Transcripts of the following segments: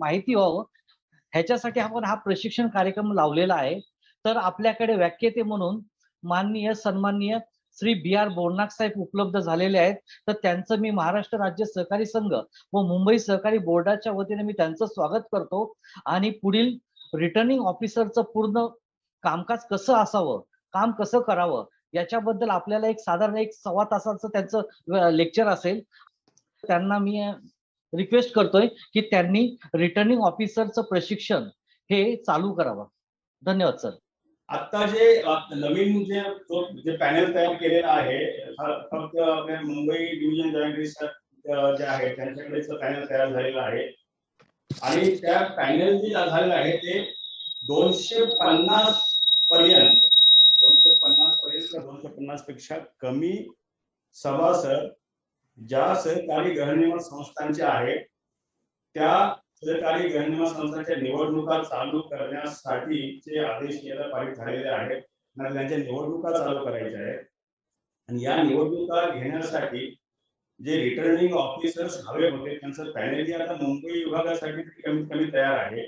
माहिती व्हावं ह्याच्यासाठी आपण हा प्रशिक्षण कार्यक्रम लावलेला आहे. तर आपल्याकडे व्याख्याते म्हणून माननीय सन्माननीय श्री B.R. बोरनाक साहेब उपलब्ध झालेले आहेत. तर त्यांचं मी महाराष्ट्र राज्य सहकारी संघ व मुंबई सहकारी बोर्डाच्या वतीने मी त्यांचं स्वागत करतो आणि पुढील रिटर्निंग ऑफिसरचं पूर्ण कामकाज कसं असावं, काम कसं करावं याच्याबद्दल आपल्याला एक साधारण 1-1.25 तासाचं त्यांचं लेक्चर असेल. त्यांना मी रिक्वेस्ट करतोय की त्यांनी रिटर्निंग ऑफिसरचं प्रशिक्षण हे चालू करावं. धन्यवाद सर. आता जे नवीन जे पॅनल तयार केलेला आहे फक्त मुंबई डिव्हिजन जॉईंट रिसर्च जे आहे त्यांच्याकडेच पॅनल तयार झालेला आहे आणि त्या पॅनल जे झालेलं आहे ते 250 पर्यंत 250 पेक्षा कमी सभासद ज्या सहकारी गृहनिर्माण संस्थांचे आहेत त्या सहकारी गृहनिर्माण संस्थांच्या निवडणुका चालू करण्यासाठीचे आदेश केंद्र पारित झालेले आहेत. त्यांच्या निवडणुका चालू करायच्या आहेत आणि या निवडणुका घेण्यासाठी जे रिटर्निंग ऑफिसर्स हवे होते त्यांचं पॅनल आता मुंबई विभागासाठी कमीत कमी तयार आहे.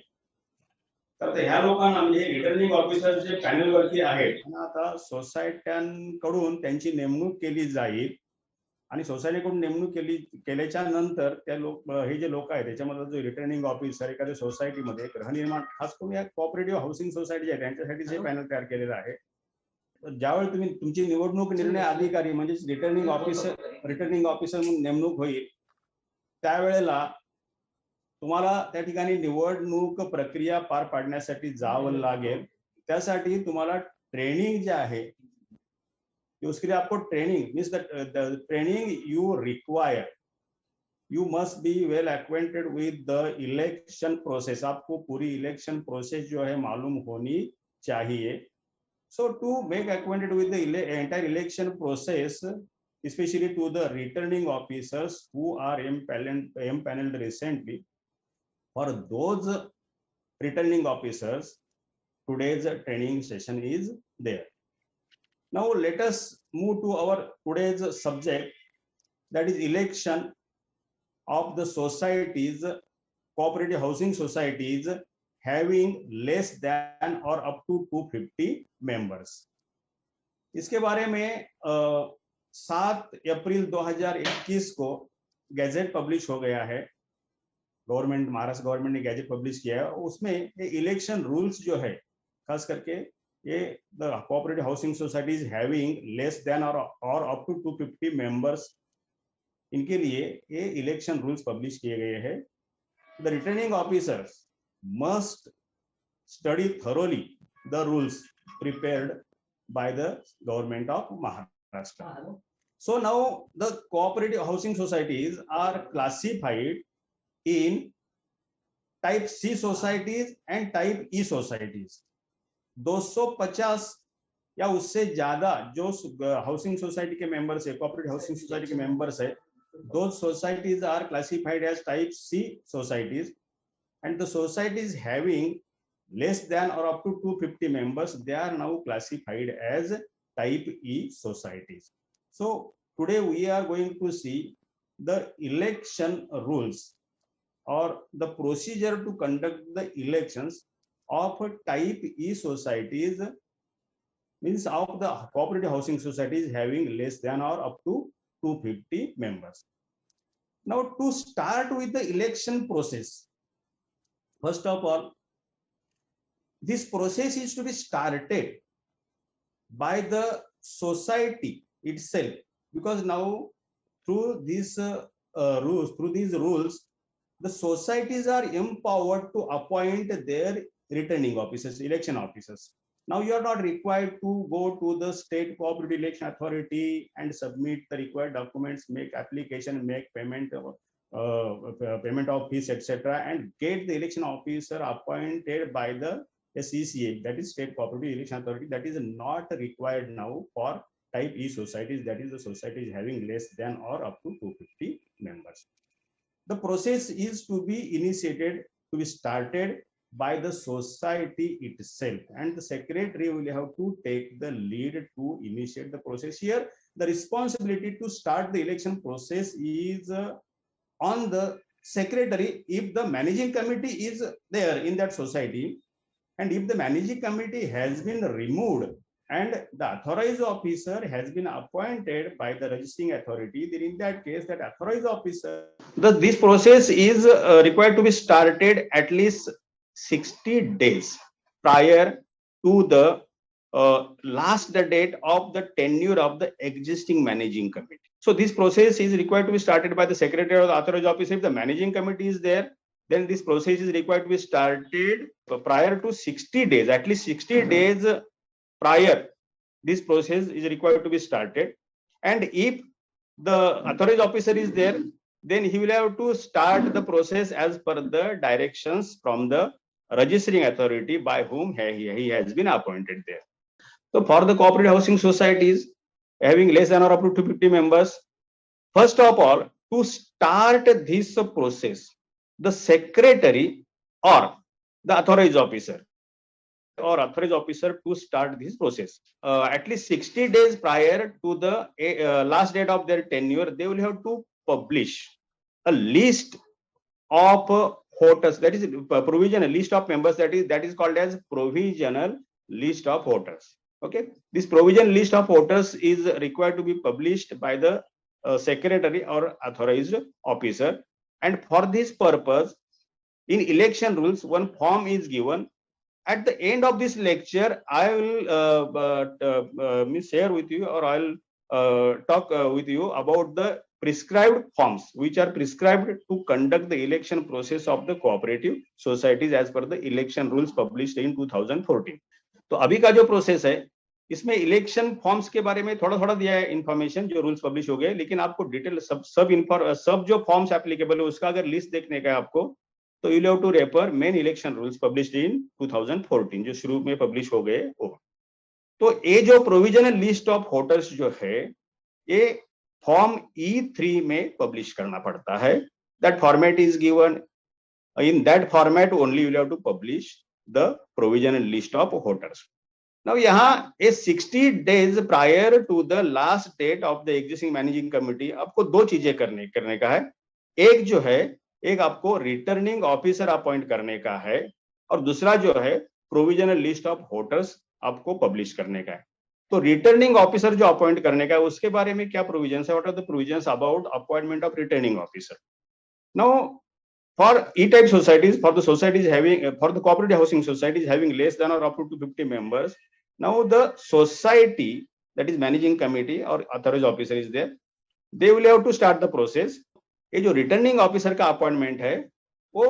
तर ह्या लोकांना म्हणजे रिटर्निंग ऑफिसर जे पॅनल वरती आहेत आता सोसायट्यांकडून त्यांची नेमणूक केली जाईल आणि सोसायटीकडून नेमणूक केल्याच्या नंतर त्या हे जे लोक आहेत त्याच्यामध्ये जो रिटर्निंग ऑफिसर एखाद्या सोसायटीमध्ये गृहनिर्माण खास करून या कोऑपरेटिव्ह हाऊसिंग सोसायटी आहे त्यांच्यासाठी जे पॅनल तयार केलेलं आहे. ज्यावेळी तुम्ही तुमची निवडणूक निर्णय अधिकारी म्हणजे रिटर्निंग ऑफिसर म्हणून नेमणूक होईल त्यावेळेला तुम्हाला त्या ठिकाणी निवडणूक प्रक्रिया पार पाडण्यासाठी जावं लागेल. त्यासाठी तुम्हाला ट्रेनिंग जे आहे उसके लिए आपको training means the training you require you must be well acquainted with the election process. आपको पूरी इलेक्शन प्रोसेस जो है मालूम होनी चाहिए. So to make acquainted with the entire election process especially to the returning officers who are empaneled recently, for those returning officers today's training session is there. Now let us move to our today's subject, that is election of the societies, cooperative housing societies having less than or up to 250 members. इसके बारे में 7 अप्रैल 2021 को gadget publish हो गया है. Government Maharashtra government ने gadget publish किया है. उसमें ये इलेक्शन रूल्स जो है खास करके ये the cooperative housing societies having less than और अप टू 250 मेंबर्स, इनके लिए ये इलेक्शन रूल्स पब्लिश किए गए हैं. The returning officers must study thoroughly the rules prepared by the government of Maharashtra. So now the cooperative housing societies are classified in type C societies and type E societies. 250 या उससे ज्यादा जो housing society के members है, cooperative housing society के members है, those societies are classified as type C societies, and the societies having less than or up to 250 members, they are now classified as type E societies. So today we are going to see the election rules or the procedure to conduct the elections of type E societies, means of the cooperative housing societies having less than or up to 250 members. Now to start with the election process, first of all, this process is to be started by the society itself, because now through these rules, the societies are empowered to appoint their returning officers, election officers. Now you are not required to go to the state cooperative election authority and submit the required documents, make application, make payment of fees, etc., and get the election officer appointed by the SCCA, that is State Cooperative Election Authority. That is not required now for type E societies, that is the societies having less than or up to 250 members. The process is to be initiated, to be started by the society itself, and the secretary will have to take the lead to initiate the process. Here the responsibility to start the election process is on the secretary, if the managing committee is there in that society, and if the managing committee has been removed and the authorized officer has been appointed by the registering authority, then in that case, that authorized officer, this process is required to be started at least 60 days prior to the last date of the tenure of the existing managing committee. So this process is required to be started by the secretary or the authorized officer. If the managing committee is there, then this process is required to be started prior to 60 days, at least 60 days prior. This process is required to be started. And if the authorized officer is there, then he will have to start the process as per the directions from the registering authority by whom he has been appointed there. So for the cooperative housing societies having less than or up to 250 members, first of all, to start this process, the secretary or the authorized officer to start this process. At least 60 days prior to the last date of their tenure, they will have to publish a list of voters, that is provisional list of members, that is called as provisional list of voters. Okay, this provisional list of voters is required to be published by the secretary or authorized officer, and for this purpose, in election rules, one form is given. At the end of this lecture, I will share with you, or I'll talk with you about the prescribed forms which are prescribed to conduct the election process of the cooperative societies as per the election rules published in 2014. तो अभी का जो process है, इसमें election forms के बारे में थोड़ा थोड़ा दिया है इंफॉर्मेशन, जो रूल्स पब्लिश हो गए, लेकिन आपको डिटेल सब जो फॉर्म्स एप्लीकेबल है उसका अगर लिस्ट देखने का है आपको, तो you have to refer main election rules published in 2014, जो शुरू में पब्लिश हो गए वो. तो ये जो प्रोविजनल लिस्ट ऑफ वोटर्स जो है, ये फॉर्म E3 में पब्लिश करना पड़ता है. That format is given. In that format only you will have to publish the provisional list of voters. Now यहाँ a 60 days prior to the last date of the existing managing committee, आपको दो चीजें करने का है. एक जो है, एक आपको रिटर्निंग ऑफिसर अपॉइंट करने का है, और दूसरा जो है प्रोविजनल लिस्ट ऑफ वोटर्स आपको पब्लिश करने का है. तो रिटर्निंग ऑफिसर जो अपॉइंट करने का है, उसके बारे में क्या प्रोविजंस है? What are the provisions about appointment of returning officer? Now for E-type societies, for the societies having, for the cooperative housing societies having less than or up to 250 members, now the society, that is managing committee or authorized officer is there, they will have to start the process. ये जो returning officer का appointment है, वो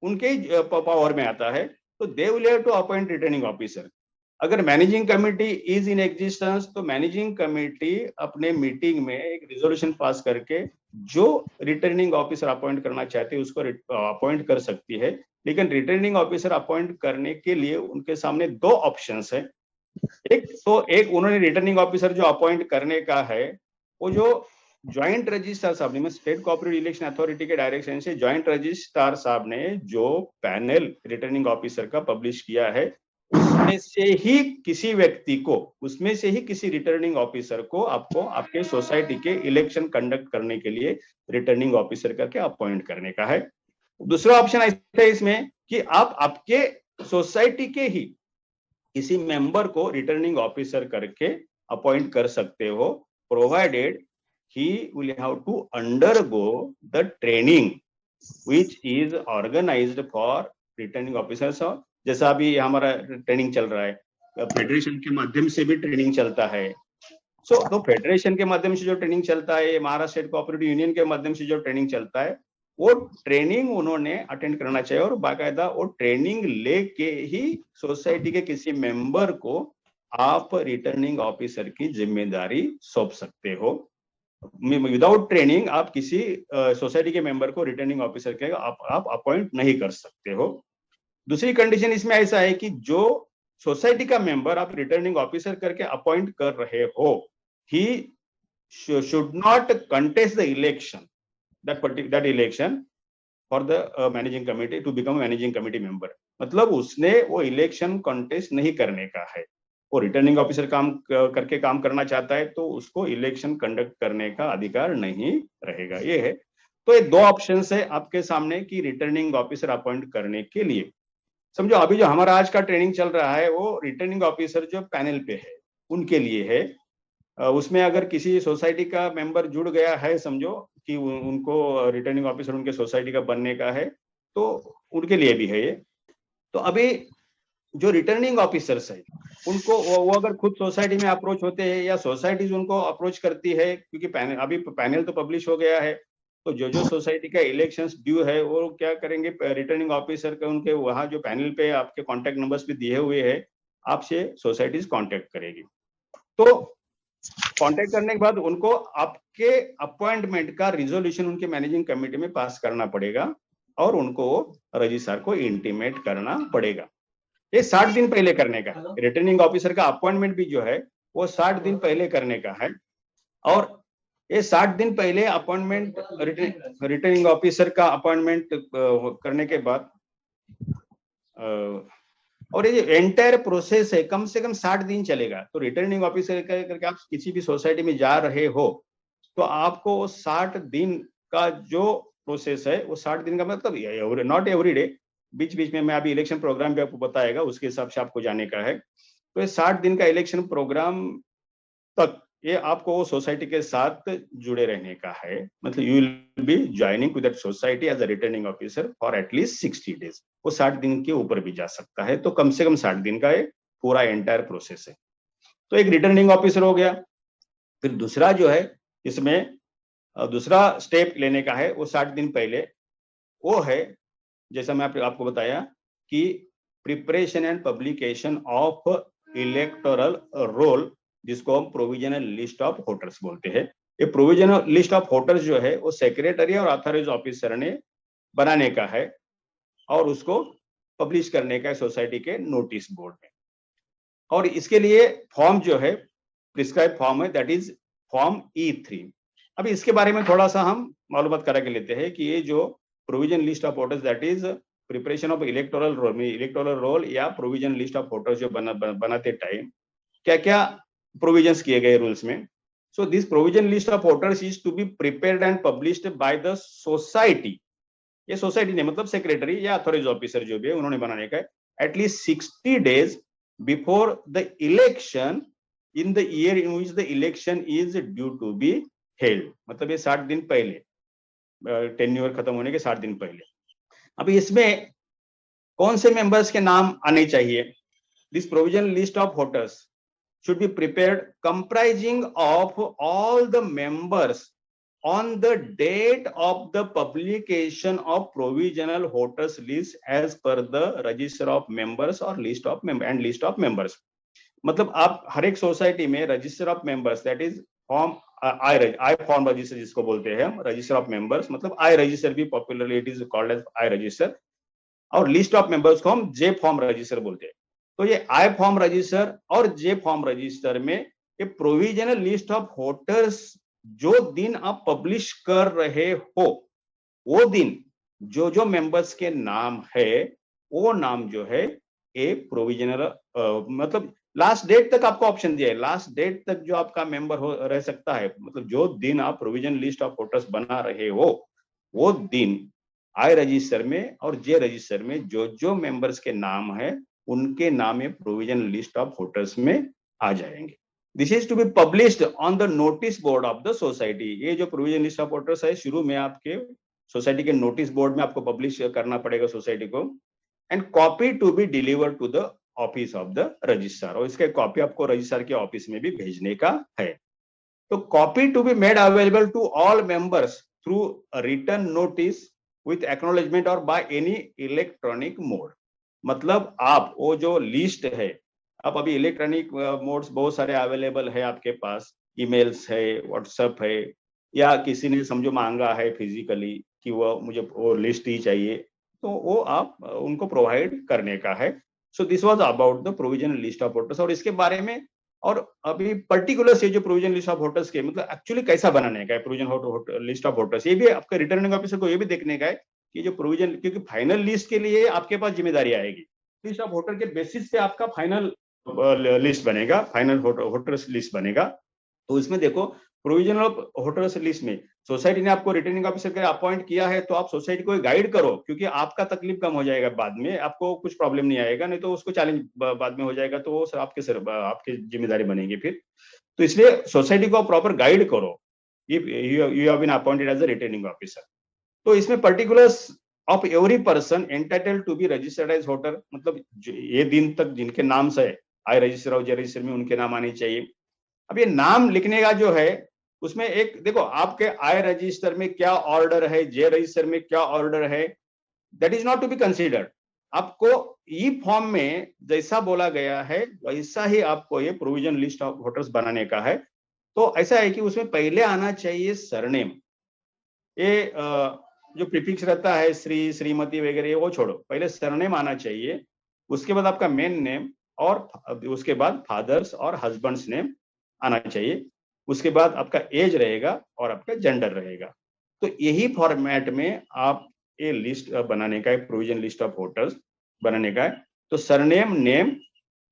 उनके power में आता है, तो they will have to appoint returning officer. अगर managing committee is in existence, तो मैनेजिंग कमिटी अपने मीटिंग में एक रिजोल्यूशन पास करके जो रिटर्निंग ऑफिसर अपॉइंट करना चाहते हैं उसको अपॉइंट कर सकती है. लेकिन रिटर्निंग ऑफिसर अपॉइंट करने के लिए उनके सामने दो ऑप्शंस है. एक उन्होंने रिटर्निंग ऑफिसर जो अपॉइंट करने का है, वो जो ज्वाइंट रजिस्ट्रार साहब ने, स्टेट कोऑपरेटिव इलेक्शन अथॉरिटी के डायरेक्शन से ज्वाइंट रजिस्ट्रार साहब ने जो पैनल रिटर्निंग ऑफिसर का पब्लिश किया है, उसमें से ही किसी व्यक्ति को, उसमें से ही किसी रिटर्निंग ऑफिसर को आपको आपके सोसाइटी के इलेक्शन कंडक्ट करने के लिए रिटर्निंग ऑफिसर करके अपॉइंट करने का है. दूसरा ऑप्शन ऐसा है इसमें कि आप आपके सोसाइटी के ही किसी मेंबर को रिटर्निंग ऑफिसर करके अपॉइंट कर सकते हो, provided he will have to undergo the training which is organised for returning officers. जैसा अभी हमारा ट्रेनिंग चल रहा है, फेडरेशन के माध्यम से भी ट्रेनिंग चलता है. तो फेडरेशन के माध्यम से जो ट्रेनिंग चलता है, महाराष्ट्र स्टेट कोऑपरेटिव यूनियन के माध्यम से जो ट्रेनिंग चलता है, वो ट्रेनिंग उन्होंने अटेंड करना चाहिए, और बाकायदा वो ट्रेनिंग लेके ही सोसाइटी के किसी मेंबर को आप रिटर्निंग ऑफिसर की जिम्मेदारी सौंप सकते हो. विदाउट ट्रेनिंग आप किसी सोसाइटी के मेंबर को रिटर्निंग ऑफिसर के आप अपॉइंट नहीं कर सकते हो. दूसरी कंडीशन इसमें ऐसा है कि जो सोसाइटी का मेंबर आप रिटर्निंग ऑफिसर करके अपॉइंट कर रहे हो, he should not contest the election, that election for the managing committee to become managing committee member. मतलब उसने वो इलेक्शन कंटेस्ट नहीं करने का है. वो रिटर्निंग ऑफिसर काम करना चाहता है, तो उसको इलेक्शन कंडक्ट करने का अधिकार नहीं रहेगा. ये है. तो ये दो ऑप्शन है आपके सामने कि रिटर्निंग ऑफिसर अपॉइंट करने के लिए। समझो अभी जो हमारा आज का ट्रेनिंग चल रहा है वो रिटर्निंग ऑफिसर जो पैनल पे है उनके लिए है। उसमें अगर किसी सोसाइटी का मेंबर जुड़ गया है, समझो कि उनको रिटर्निंग ऑफिसर उनके सोसाइटी का बनने का है, तो उनके लिए भी है ये। तो अभी जो रिटर्निंग ऑफिसर्स है उनको वो अगर खुद सोसाइटी में अप्रोच होते हैं या सोसाइटीज उनको अप्रोच करती है, क्योंकि पैनल अभी पैनल तो पब्लिश हो गया है, तो जो सोसाइटी का इलेक्शंस ड्यू है वो क्या करेंगे, रिटर्निंग ऑफिसर के उनके वहाँ जो पैनल पे आपके कॉन्टेक्ट नंबर्स भी दिए हुए हैं, आपसे सोसाइटीज कॉन्टेक्ट करेगी। तो कॉन्टेक्ट करने के बाद उनको आपके अपॉइंटमेंट का रिजोल्यूशन उनके मैनेजिंग कमेटी में पास करना पड़ेगा और उनको रजिस्ट्रार को इंटीमेट करना पड़ेगा। ये 60 दिन पहले करने का है। रिटर्निंग ऑफिसर का अपॉइंटमेंट भी जो है वो 60 दिन पहले करने का है। और ये 60 दिन पहले अपॉइंटमेंट रिटर्निंग ऑफिसर का अपॉइंटमेंट करने के बाद और ये एंटायर प्रोसेस है कम से कम 60 दिन चलेगा। तो रिटर्निंग ऑफिसर करके आप किसी भी सोसाइटी में जा रहे हो तो आपको 60 दिन का जो प्रोसेस है वो 60 दिन का मतलब नॉट एवरी डे, बीच बीच में मैं अभी इलेक्शन प्रोग्राम भी आपको बताएगा, उसके हिसाब से आपको जाने का है। तो ये 60 दिन का इलेक्शन प्रोग्राम तक ये आपको सोसाइटी के साथ जुड़े रहने का है। मतलब you will be joining with that society as a returning officer for at least 60 days. वो 60 दिन के ऊपर भी जा सकता है, तो कम से कम 60 दिन का ये पूरा एंटायर प्रोसेस है। तो एक रिटर्निंग ऑफिसर हो गया। फिर दूसरा जो है इसमें दूसरा स्टेप लेने का है वो 60 दिन पहले, वो है जैसा मैं आपको बताया कि preparation and publication of electoral roll, जिसको हम प्रोविजनल लिस्ट ऑफ वोटर्स बोलते हैं। ये प्रोविजनल लिस्ट ऑफ वोटर्स जो है वो सेक्रेटरी और ऑथराइज ऑफिसर ने बनाने का है और उसको पब्लिश करने का है सोसाइटी के नोटिस बोर्ड में। और इसके लिए फॉर्म जो है प्रिस्क्राइब फॉर्म है, दैट इज फॉर्म E3। अभी इसके बारे में थोड़ा सा हम मालूमात करा के लेते हैं कि ये जो provision list of voters that is preparation of electoral roll में इलेक्टोरल रोल या प्रोविजन लिस्ट ऑफ वोटर्स जो बनाते टाइम क्या क्या प्रोविजंस किए गए रूल्स में। So this provision list of voters is to be prepared and published by the society. ये सोसाइटी ने मतलब सेक्रेटरी या अथॉराइज ऑफिसर जो भी है उन्होंने बनाने का है at least 60 days before the election in the year in which the election is due to be held. मतलब ये 60 दिन पहले, टेन्योर खत्म होने के 60 दिन पहले। अभी इसमें कौन से मेंबर्स के नाम आने चाहिए? This provision list of voters should be prepared comprising of all the members on the date of the publication of provisional voters list as per the register of members or list of members। मतलब आप हर एक society में register of members that is form I form register जिसको बोलते हैं हम, register of members मतलब I register भी popularly it is called as I register, और लिस्ट ऑफ मेंबर्स को हम जे फॉर्म रजिस्टर बोलते हैं। तो ये आई फॉर्म रजिस्टर और जे फॉर्म रजिस्टर में ये प्रोविजनल लिस्ट ऑफ वोटर्स जो दिन आप पब्लिश कर रहे हो वो दिन जो जो मेंबर्स के नाम है वो नाम जो है ये प्रोविजनल मतलब लास्ट डेट तक आपको ऑप्शन दिया है, लास्ट डेट तक जो आपका मेंबर हो रह सकता है, मतलब जो दिन आप प्रोविजन लिस्ट ऑफ वोटर्स बना रहे हो वो दिन आई रजिस्टर में और जे रजिस्टर में जो जो मेंबर्स के नाम है उनके नाम प्रोविजन लिस्ट ऑफ वोटर्स में आ जाएंगे। This is to be published on the notice board of the society. ये जो प्रोविजन लिस्ट ऑफ वोटर्स है शुरू में आपके सोसाइटी के नोटिस बोर्ड में आपको पब्लिश करना पड़ेगा सोसाइटी को, and copy to be deliver to the office of the registrar, और इसका कॉपी आपको रजिस्ट्रार के ऑफिस में भी भेजने का है। तो copy to be made available to all members through return notice with acknowledgement और बाय एनी इलेक्ट्रॉनिक मोड। मतलब आप वो जो लिस्ट है, आप अभी इलेक्ट्रॉनिक मोड्स बहुत सारे अवेलेबल है आपके पास, ईमेल्स है, व्हाट्सएप है, या किसी ने समझो मांगा है फिजिकली कि वो मुझे वो लिस्ट ही चाहिए, तो वो आप उनको प्रोवाइड करने का है। सो this was about the provisional list of voters. और इसके बारे में और अभी पर्टिकुलर से जो प्रोविजन लिस्ट ऑफ वोटर्स के मतलब एक्चुअली कैसा बनाने का है प्रोविजन लिस्ट ऑफ वोटर्स, ये भी आपके रिटर्निंग ऑफिसर को ये भी देखने का है कि जो प्रोविजन, क्योंकि फाइनल लिस्ट के लिए आपके पास जिम्मेदारी आएगी, लिस्ट ऑफ वोटर के बेसिस पे आपका फाइनल लिस्ट बनेगा, फाइनल वोटर्स लिस्ट बनेगा। तो इसमें देखो प्रोविजनल होटल्स लिस्ट में सोसाइटी ने आपको रिटर्निंग ऑफिसर के अपॉइंट किया है, तो आप सोसाइटी को गाइड करो, क्योंकि आपका तकलीफ कम हो जाएगा, बाद में आपको कुछ प्रॉब्लम नहीं आएगा, नहीं तो उसको चैलेंज बाद में हो जाएगा, तो वो आपकी जिम्मेदारी बनेगी फिर। तो इसलिए सोसाइटी को प्रॉपर गाइड करो, you have been appointed as a returning officer. तो इसमें particulars of every person entitled to be registered as hotel, मतलब ये दिन तक जिनके नाम से आय रजिस्टर और जे रजिस्टर में उनके नाम आने चाहिए। अब ये नाम लिखने का जो है, उसमें एक देखो, आपके आय रजिस्टर में क्या ऑर्डर है, जे रजिस्टर में क्या ऑर्डर है, that is not to be considered. आपको ई फॉर्म में जैसा बोला गया है वैसा ही आपको ये प्रोविजन लिस्ट ऑफ होटल्स बनाने का है। तो ऐसा है कि उसमें पहले आना चाहिए सरनेम, ये जो प्रीफिक्स रहता है श्री, श्रीमती वगैरह, वो छोड़ो, पहले सरनेम आना चाहिए, उसके बाद आपका मेन नेम, और उसके बाद फादर्स और हस्बैंड्स नेम आना चाहिए, उसके बाद आपका एज रहेगा और आपका जेंडर रहेगा। तो यही फॉर्मेट में आप ये लिस्ट बनाने का है, प्रोविजन लिस्ट ऑफ होटल्स बनाने का है। तो सरनेम, नेम,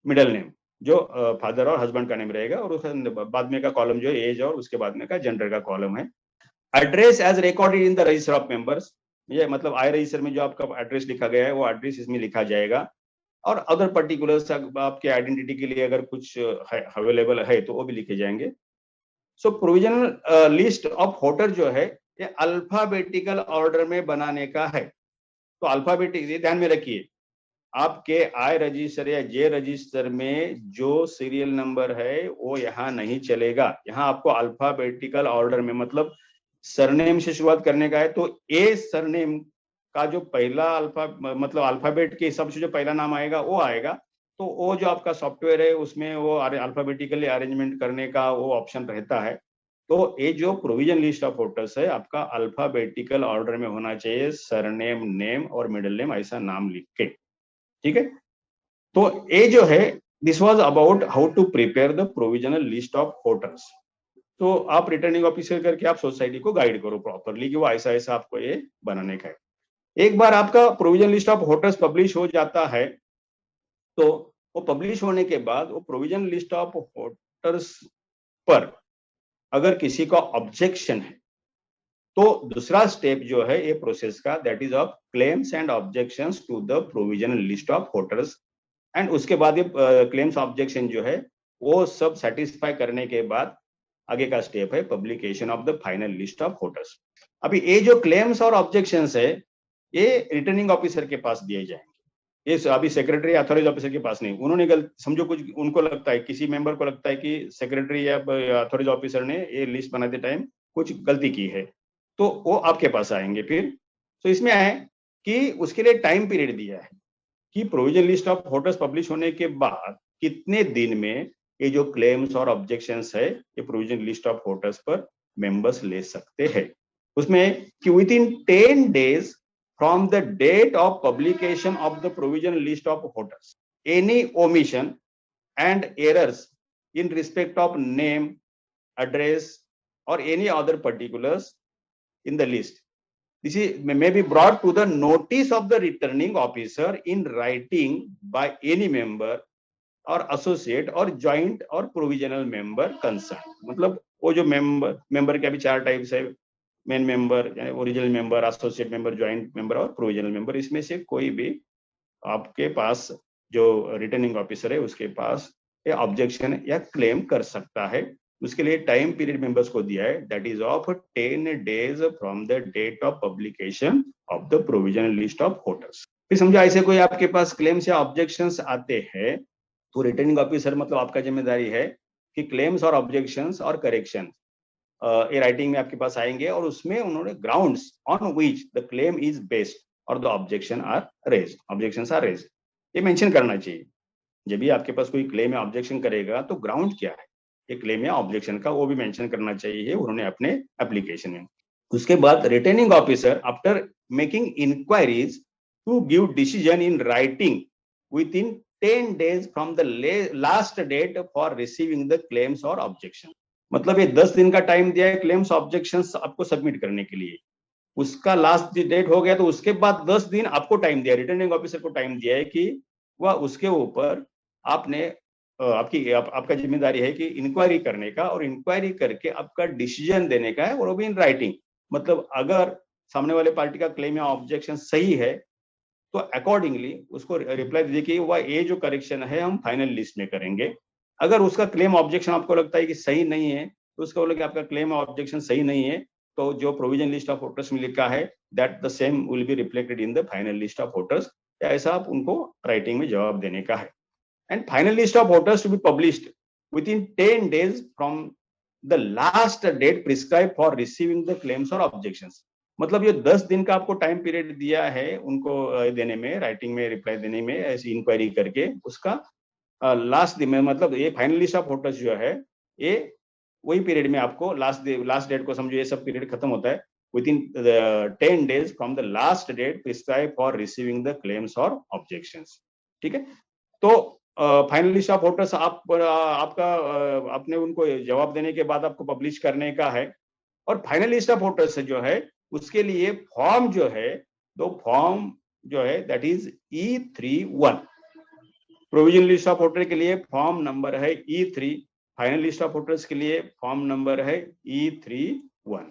मिडिल नेम, जो फादर और हस्बैंड का नेम रहेगा, और उसके बाद में का कॉलम जो है एज, और उसके बाद में का जेंडर का कॉलम है। Address as recorded in the register of members, ये मतलब आय रजिस्टर में जो आपका एड्रेस लिखा गया है वो एड्रेस इसमें लिखा जाएगा, और अदर पर्टिकुलर्स आपके आइडेंटिटी के लिए अगर कुछ अवेलेबल है तो वो भी लिखे जाएंगे। सो प्रोविजनल लिस्ट ऑफ होटल जो है ये अल्फाबेटिकल ऑर्डर में बनाने का है। तो अल्फाबेटिक, ये ध्यान में रखिए, आपके आय रजिस्टर या जे रजिस्टर में जो सीरियल नंबर है वो यहाँ नहीं चलेगा, यहाँ आपको अल्फाबेटिकल ऑर्डर में, मतलब सरनेम से शुरुआत करने का है, तो ए सरनेम का जो पहला मतलब अल्फाबेट के हिसाब से जो पहला नाम आएगा वो आएगा। तो वो जो आपका सॉफ्टवेयर है उसमें वो अल्फाबेटिकली अरेंजमेंट करने का वो ऑप्शन रहता है। तो ये जो प्रोविजन लिस्ट ऑफ होटल्स है आपका अल्फाबेटिकल ऑर्डर में होना चाहिए, सरनेम, नेम और मिडिल नेम ऐसा नाम लिख के, ठीक है। तो ये जो है, this was about how to prepare the provisional list of hotels. तो आप रिटर्निंग ऑफिसर करके आप सोसाइटी को गाइड करो प्रॉपरली कि वो ऐसा ऐसा आपको ये बनाने का है। एक बार आपका provision list of hotels publish हो जाता है, तो वो पब्लिश होने के बाद वो प्रोविजन लिस्ट ऑफ होटल्स पर अगर किसी का ऑब्जेक्शन है, तो दूसरा स्टेप जो है ये प्रोसेस का, that is of claims and objections to the provisional list of hotels. And उसके बाद ये क्लेम्स ऑब्जेक्शन जो है वो सब सेटिस्फाई करने के बाद आगे का स्टेप है publication of the final list of hotels. अभी ये जो क्लेम्स और ऑब्जेक्शंस है ये रिटर्निंग ऑफिसर के पास दिए जाएंगे, ये अभी सेक्रेटरी अथॉराइज ऑफिसर के पास नहीं। उन्होंने समझो कुछ उनको लगता है, किसी मेंबर को लगता है कि सेक्रेटरी या अथॉराइज ऑफिसर ने ये लिस्ट बनाते टाइम कुछ गलती की है, तो वो आपके पास आएंगे फिर। तो इसमें है कि उसके लिए टाइम पीरियड दिया है कि provision list of hotels publish होने के बाद कितने दिन में ये जो क्लेम्स और ऑब्जेक्शंस है ये प्रोविजन लिस्ट ऑफ होटल्स पर मेंबर्स ले सकते हैं। उसमें कि with in 10 days from the date of publication of the provision list of hotels, any omission and errors in respect of name, address or any other particulars in the list, this is may be brought to the notice of the returning officer in writing by any member or associate or joint or provisional member concerned। मतलब वो जो member के अभी 4 types है, main member, original member, associate member, joint member और provisional member, इसमें से कोई भी आपके पास जो रिटर्निंग ऑफिसर है उसके पास ये ऑब्जेक्शन या क्लेम कर सकता है। उसके लिए टाइम पीरियड मेंबर्स को दिया है, that is of 10 days from the date of publication of the provisional list of hotels. फिर समझो ऐसे कोई आपके पास क्लेम्स या ऑब्जेक्शंस आते हैं, तो रिटर्निंग ऑफिसर मतलब आपका जिम्मेदारी है कि क्लेम्स और ऑब्जेक्शंस और करेक्शन ये राइटिंग में आपके पास आएंगे, और उसमें उन्होंने grounds on which the claim is based और द ऑब्जेक्शंस आर रेज्ड, ये मेंशन करना चाहिए। जब भी आपके पास कोई क्लेम या ऑब्जेक्शन करेगा तो ग्राउंड क्या है ये क्लेम या ऑब्जेक्शन का, वो भी मेंशन करना चाहिए उन्होंने अपने एप्लीकेशन में। उसके बाद returning officer after making inquiries to give decision in writing within 10 days from the last date for receiving the claims और ऑब्जेक्शन। मतलब ये 10 दिन का टाइम दिया है क्लेम्स ऑब्जेक्शंस आपको सबमिट करने के लिए, उसका लास्ट डेट हो गया तो उसके बाद 10 दिन आपको टाइम दिया, रिटर्निंग ऑफिसर को टाइम दिया है कि वह उसके ऊपर आपने आपका जिम्मेदारी है कि इंक्वायरी करने का, और इंक्वायरी करके आपका डिसीजन देने का है, और वो भी इन राइटिंग। मतलब अगर सामने वाले पार्टी का क्लेम या ऑब्जेक्शन सही है तो अकॉर्डिंगली उसको रिप्लाई दीजिए कि वह ये जो करेक्शन है हम फाइनल लिस्ट में करेंगे। अगर उसका क्लेम ऑब्जेक्शन आपको लगता है कि सही नहीं है, तो उसका बोले कि आपका क्लेम ऑब्जेक्शन सही नहीं है, तो जो प्रोविजन लिस्ट ऑफ वोटर्स में लिखा है that the same will be reflected in the final list of voters. ऐसा आप उनको राइटिंग में जवाब देने का है। And final list of voters to be published within 10 days from the last date prescribe for receiving the claims और objections. मतलब ये 10 दिन का आपको टाइम पीरियड दिया है उनको देने में, राइटिंग में रिप्लाई देने में, ऐसी इंक्वायरी करके उसका लास्ट दिन में, मतलब ये फाइनल लिस्ट ऑफ वोटर्स जो है ये वही पीरियड में आपको लास्ट डेट को समझो, ये सब पीरियड खत्म होता है within 10 days from the last date prescribe for receiving the claims और ऑब्जेक्शंस। ठीक है, तो फाइनल लिस्ट ऑफ वोटर्स आपने उनको जवाब देने के बाद आपको पब्लिश करने का है। और फाइनल लिस्ट ऑफ वोटर्स जो है उसके लिए फॉर्म जो है, दो फॉर्म जो है that is E31। Provision list of voter के लिए फॉर्म नंबर है E3, final list of voters के लिए फॉर्म नंबर है E31।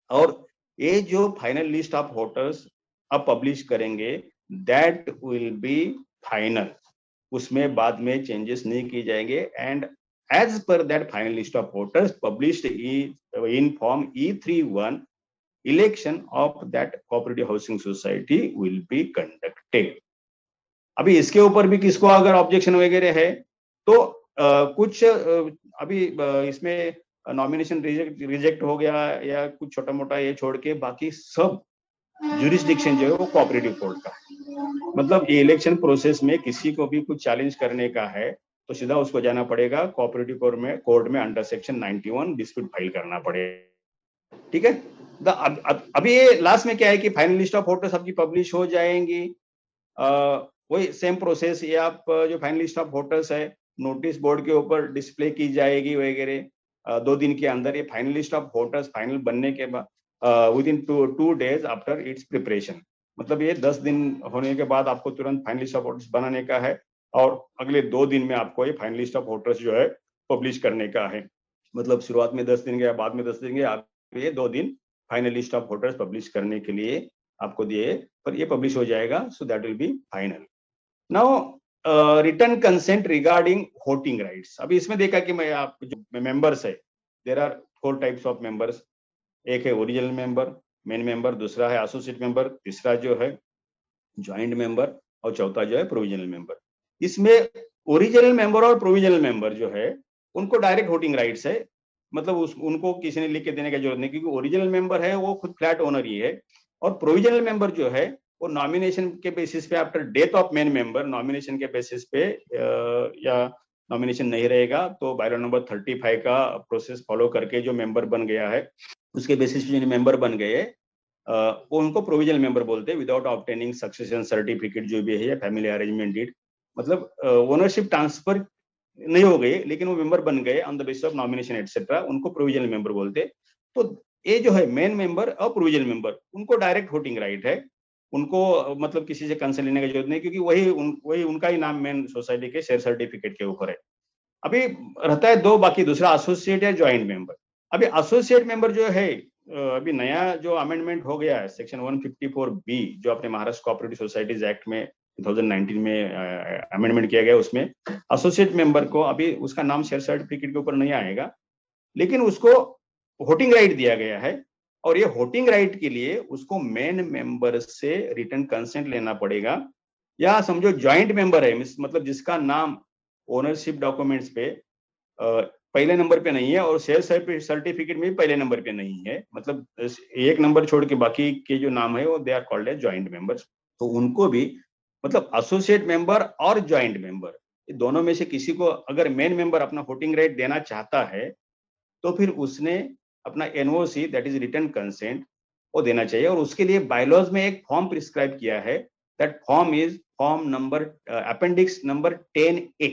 और ये जो फाइनल लिस्ट ऑफ वोटर्स अब पब्लिश करेंगे दैट विल बी फाइनल, उसमें बाद में चेंजेस नहीं किए जाएंगे। And as per that final list of voters published in form E31, election of that cooperative housing society will be conducted. अभी इसके ऊपर भी किसको अगर ऑब्जेक्शन वगैरह है तो कुछ अभी इसमें नॉमिनेशन रिजेक्ट हो गया या कुछ छोटा मोटा ये छोड़ के बाकी सब ज्यूरिसडिक्शन जो है वो कोऑपरेटिव कोर्ट का है। मतलब ये इलेक्शन प्रोसेस में किसी को भी कुछ चैलेंज करने का है तो सीधा उसको जाना पड़ेगा कोऑपरेटिव कोर्ट में अंडर सेक्शन 91 डिस्प्यूट फाइल करना पड़ेगा। ठीक है, अभी ये लास्ट में क्या है कि फाइनल लिस्ट ऑफ वोटर्स आपकी पब्लिश हो जाएंगी। वही सेम प्रोसेस, ये आप जो फाइनल लिस्ट ऑफ वोटर्स है नोटिस बोर्ड के ऊपर डिस्प्ले की जाएगी वगैरह 2 दिन के अंदर। ये final list of voters final बनने के बाद with in 2 days after it's preparation, मतलब ये 10 दिन होने के बाद आपको तुरंत फाइनल लिस्ट ऑफ वोटर्स बनाने का है और अगले 2 दिन में आपको ये फाइनल लिस्ट ऑफ वोटर्स जो है पब्लिश करने का है। मतलब शुरुआत में 10 दिन गया, बाद में 10 दिन गया, ये 2 दिन final list of voters publish करने के लिए आपको दिए, पर ये पब्लिश हो जाएगा, so that will be final. Now return consent regarding voting rights. अभी इसमें देखा कि मैं आप जो मेंबर्स है, there are 4 types of members. एक है ओरिजिनल मेंबर, मेन मेंबर, दूसरा है एसोसिएट मेंबर, तीसरा जो है ज्वाइंट मेंबर और चौथा जो है प्रोविजनल मेंबर। इसमें ओरिजिनल मेंबर और प्रोविजनल मेंबर जो है उनको डायरेक्ट वोटिंग राइट्स है, मतलब उनको किसी ने लिख के देने की जरूरत नहीं, क्योंकि ओरिजिनल मेंबर है वो खुद फ्लैट ओनर ही है। और प्रोविजनल मेंबर जो है वो नॉमिनेशन के बेसिस पे after death of main member, nomination के बेसिस पे या नॉमिनेशन नहीं रहेगा तो बायलॉ नंबर 35 का प्रोसेस फॉलो करके जो मेंबर बन गया है उसके बेसिस पे जो मेंबर बन गए वो उनको प्रोविजनल मेंबर बोलते हैं विदाउट ऑब्टेनिंग सक्सेशन सर्टिफिकेट जो भी है, फैमिली अरेंजमेंट डीड, मतलब ओनरशिप ट्रांसफर नहीं हो गई लेकिन वो मेंबर बन गए on the basis of nomination etcetera, उनको प्रोविजनल मेंबर बोलते हैं। तो ये जो है मेन मेंबर और प्रोविजनल मेंबर उनको डायरेक्ट वोटिंग राइट है, उनको मतलब किसी से कंसल्ट लेने की जरूरत नहीं, क्योंकि वही उनका ही नाम मेन सोसाइटी के शेयर सर्टिफिकेट के ऊपर है। अभी रहता है 2 बाकी, दूसरा एसोसिएट या ज्वाइंट मेंबर। अभी एसोसिएट मेंबर जो है अभी नया जो अमेंडमेंट हो गया है सेक्शन 154B जो अपने महाराष्ट्र कोऑपरेटिव सोसाइटीज एक्ट में 2019 में अमेंडमेंट किया गया, उसमें एसोसिएट मेंबर को अभी उसका नाम शेयर सर्टिफिकेट के ऊपर नहीं आएगा लेकिन उसको वोटिंग राइट दिया गया है। और ये वोटिंग राइट के लिए उसको मेन मेंबर से रिटर्न कंसेंट लेना पड़ेगा, या समझो ज्वाइंट मेंबर है मतलब जिसका नाम ओनरशिप डॉक्यूमेंट्स पे पहले नंबर पे नहीं है और शेयर सर्टिफिकेट में भी पहले नंबर पे नहीं है, मतलब एक नंबर छोड़ के बाकी के जो नाम है वो they are called as joint members. तो उनको भी मतलब एसोसिएट मेंबर और ज्वाइंट मेंबर दोनों में से किसी को अगर मेन मेंबर अपना वोटिंग राइट देना चाहता है तो फिर उसने अपना NOC that is return consent वो देना चाहिए। और उसके लिए बायलॉज में एक फॉर्म प्रिस्क्राइब किया है, that form is form number appendix number 10A।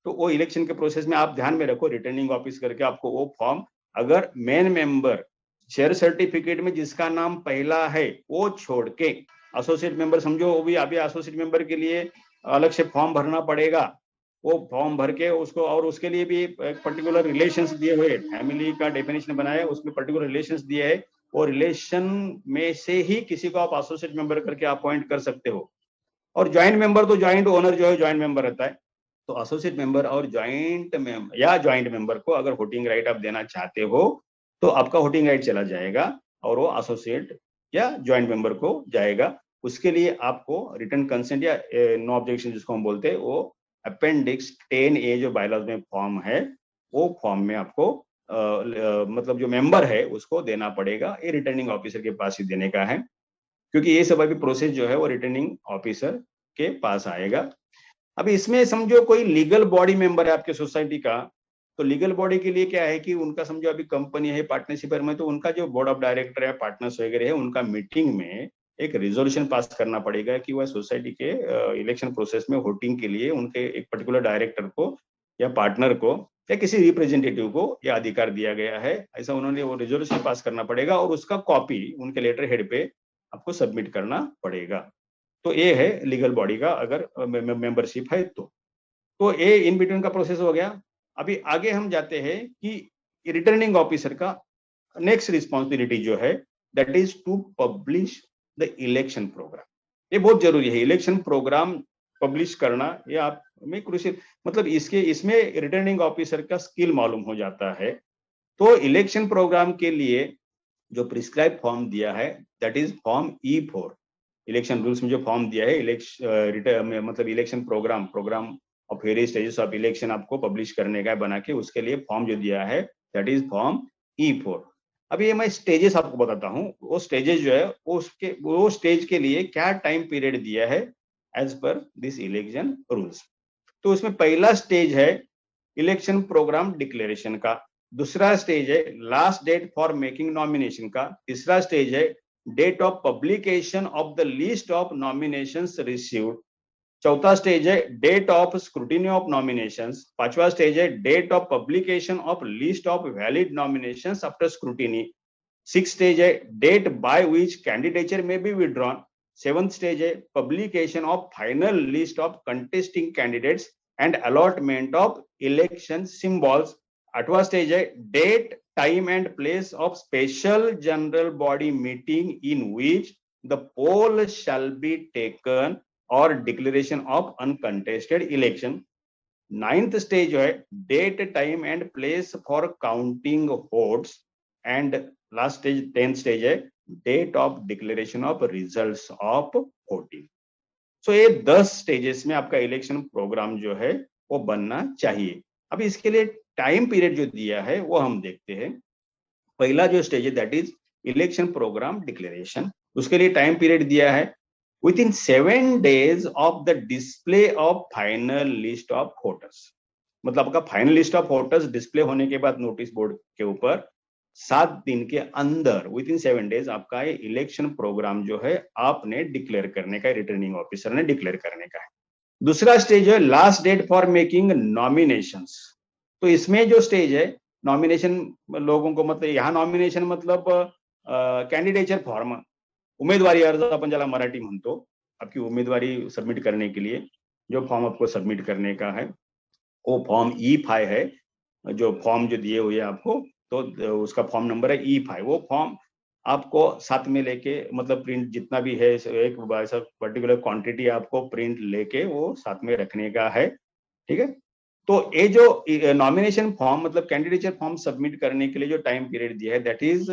तो वो इलेक्शन के प्रोसेस में आप ध्यान में रखो, रिटर्निंग ऑफिस करके आपको वो फॉर्म, अगर मेन मेंबर शेयर सर्टिफिकेट में जिसका नाम पहला है वो छोड़ के एसोसिएट मेंबर समझो, वो भी अभी एसोसिएट मेंबर के लिए अलग से फॉर्म भरना पड़ेगा वो फॉर्म भर के उसको, और उसके लिए भी एक पर्टिकुलर रिलेशंस दिए हुए, फैमिली का डेफिनेशन बनाया है, उसमें पर्टिकुलर रिलेशंस दिए है, और रिलेशन में से ही किसी को आप एसोसिएट मेंबर करके अपॉइंट कर सकते हो। और ज्वाइंट मेंबर तो ज्वाइंट ओनर जो है ज्वाइंट मेंबर रहता है। तो एसोसिएट मेंबर और ज्वाइंट मेंबर या ज्वाइंट मेंबर को अगर वोटिंग राइट आप देना चाहते हो तो आपका वोटिंग राइट चला जाएगा और वो एसोसिएट या ज्वाइंट मेंबर को जाएगा। उसके लिए आपको रिटर्न कंसेंट या नो ऑब्जेक्शन जिसको हम बोलते हैं, वो अपेंडिक्स 10A जो बायलॉज में फॉर्म है, वो फॉर्म में आपको मतलब जो मेंबर है उसको देना पड़ेगा। ये रिटर्निंग ऑफिसर के पास ही देने का है, क्योंकि ये सब अभी प्रोसेस जो है वो रिटर्निंग ऑफिसर के पास आएगा। अभी इसमें समझो कोई लीगल बॉडी मेंबर है आपके सोसाइटी का, तो लीगल बॉडी के लिए क्या है कि उनका समझो अभी कंपनी है, पार्टनरशिप है, तो उनका जो बोर्ड ऑफ डायरेक्टर है, पार्टनर्स वगैरह है, उनका मीटिंग में एक रिजोल्यूशन पास करना पड़ेगा कि वह सोसाइटी के इलेक्शन प्रोसेस में वोटिंग के लिए उनके एक पर्टिकुलर डायरेक्टर को या पार्टनर को या किसी रिप्रेजेंटेटिव को यह अधिकार दिया गया है, ऐसा उन्होंने वो रिजोल्यूशन पास करना पड़ेगा और उसका कॉपी उनके लेटर हेड पे आपको सबमिट करना पड़ेगा। तो ये है लीगल बॉडी का अगर मेंबरशिप है तो ये इन बिटवीन का प्रोसेस हो गया। अभी आगे हम जाते हैं कि रिटर्निंग ऑफिसर का नेक्स्ट रिस्पॉन्सिबिलिटी जो है that is to publish the election programme. ये बहुत जरूरी है, इलेक्शन प्रोग्राम पब्लिश करना। ये आप में क्रूशियल, मतलब इसमें रिटर्निंग ऑफिसर का स्किल मालूम हो जाता है। तो इलेक्शन प्रोग्राम के लिए जो प्रिस्क्राइब फॉर्म दिया है that is form E4। Election rules में जो फॉर्म दिया है इलेक्शन मतलब election programme of various stages of election आपको पब्लिश करने का है बना के, उसके लिए फॉर्म जो दिया है दैट इज फॉर्म E4। अभी ये मैं स्टेजेस आपको बताता हूँ, वो स्टेजेस जो है वो स्टेज के लिए क्या टाइम पीरियड दिया है एज पर दिस इलेक्शन रूल्स। तो उसमें पहला स्टेज है इलेक्शन प्रोग्राम डिक्लेरेशन का, दूसरा स्टेज है last date for making nomination का, तीसरा स्टेज है date of publication of the list of nominations received, चौथा स्टेज है date of scrutiny of nominations, पांचवा स्टेज है date of publication of list of valid nominations after scrutiny, six stage है date by which candidature may be withdrawn, seventh stage है publication of final list of contesting candidates and allotment of election symbols, आठवां stage है date time and place of special general body meeting in which the poll shall be taken और declaration of uncontested election, ninth stage जो है date time and place for counting votes, and last stage 10th stage है date of declaration of results of voting. So ये 10 stages में आपका election program जो है वो बनना चाहिए। अब इसके लिए टाइम पीरियड जो दिया है वो हम देखते हैं। पहला जो स्टेज है that is election programme declaration, उसके लिए टाइम पीरियड दिया है within 7 days of the display of final list of voters। मतलब आपका final list of voters display होने के बाद नोटिस बोर्ड के ऊपर 7 दिन के अंदर विदिन 7 डेज आपका ये इलेक्शन प्रोग्राम जो है आपने डिक्लेयर करने का, रिटर्निंग ऑफिसर ने डिक्लेयर करने का है। दूसरा स्टेज है last date for making nominations. तो इसमें जो स्टेज है नॉमिनेशन लोगों को, मतलब यहाँ नॉमिनेशन मतलब कॅन्डिडेचर फॉर्म, उमेदवारी अर्ज आपण ज्याला मराठी म्हणतो, आपकी उमेदवारी सबमिट करने के लिए जो फॉर्म आपको सबमिट करने का है वो फॉर्म E5 है। जो फॉर्म जो दिए हुए आपको, तो उसका फॉर्म नंबर है E5। वो फॉर्म आपको साथ में लेके, मतलब प्रिंट जितना भी है एक ऐसा पर्टिकुलर क्वांटिटी आपको प्रिंट लेके वो साथ में रखने का है, ठीक है। तो ये जो नॉमिनेशन फॉर्म मतलब कैंडिडेचर फॉर्म सबमिट करने के लिए जो टाइम पीरियड दिया है that is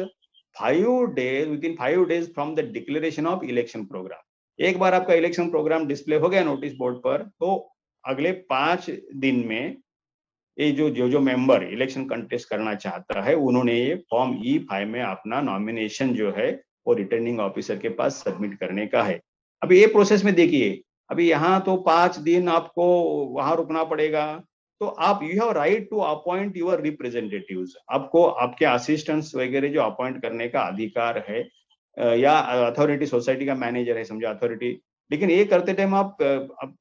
5 days, within 5 days from the declaration of election programme. एक बार आपका इलेक्शन प्रोग्राम डिस्प्ले हो गया नोटिस बोर्ड पर, तो अगले 5 दिन में ये जो मेंबर इलेक्शन कंटेस्ट करना चाहता है उन्होंने ये फॉर्म E5 में अपना नॉमिनेशन जो है वो रिटर्निंग ऑफिसर के पास सबमिट करने का है। अभी ये प्रोसेस में देखिए, अभी यहाँ तो 5 दिन आपको वहां रुकना पड़ेगा। तो आप you have right to appoint your representatives, आपको आपके असिस्टेंट्स वगैरह जो अपॉइंट करने का अधिकार है, या अथॉरिटी सोसाइटी का मैनेजर है समझो अथॉरिटी। लेकिन ये करते टाइम आप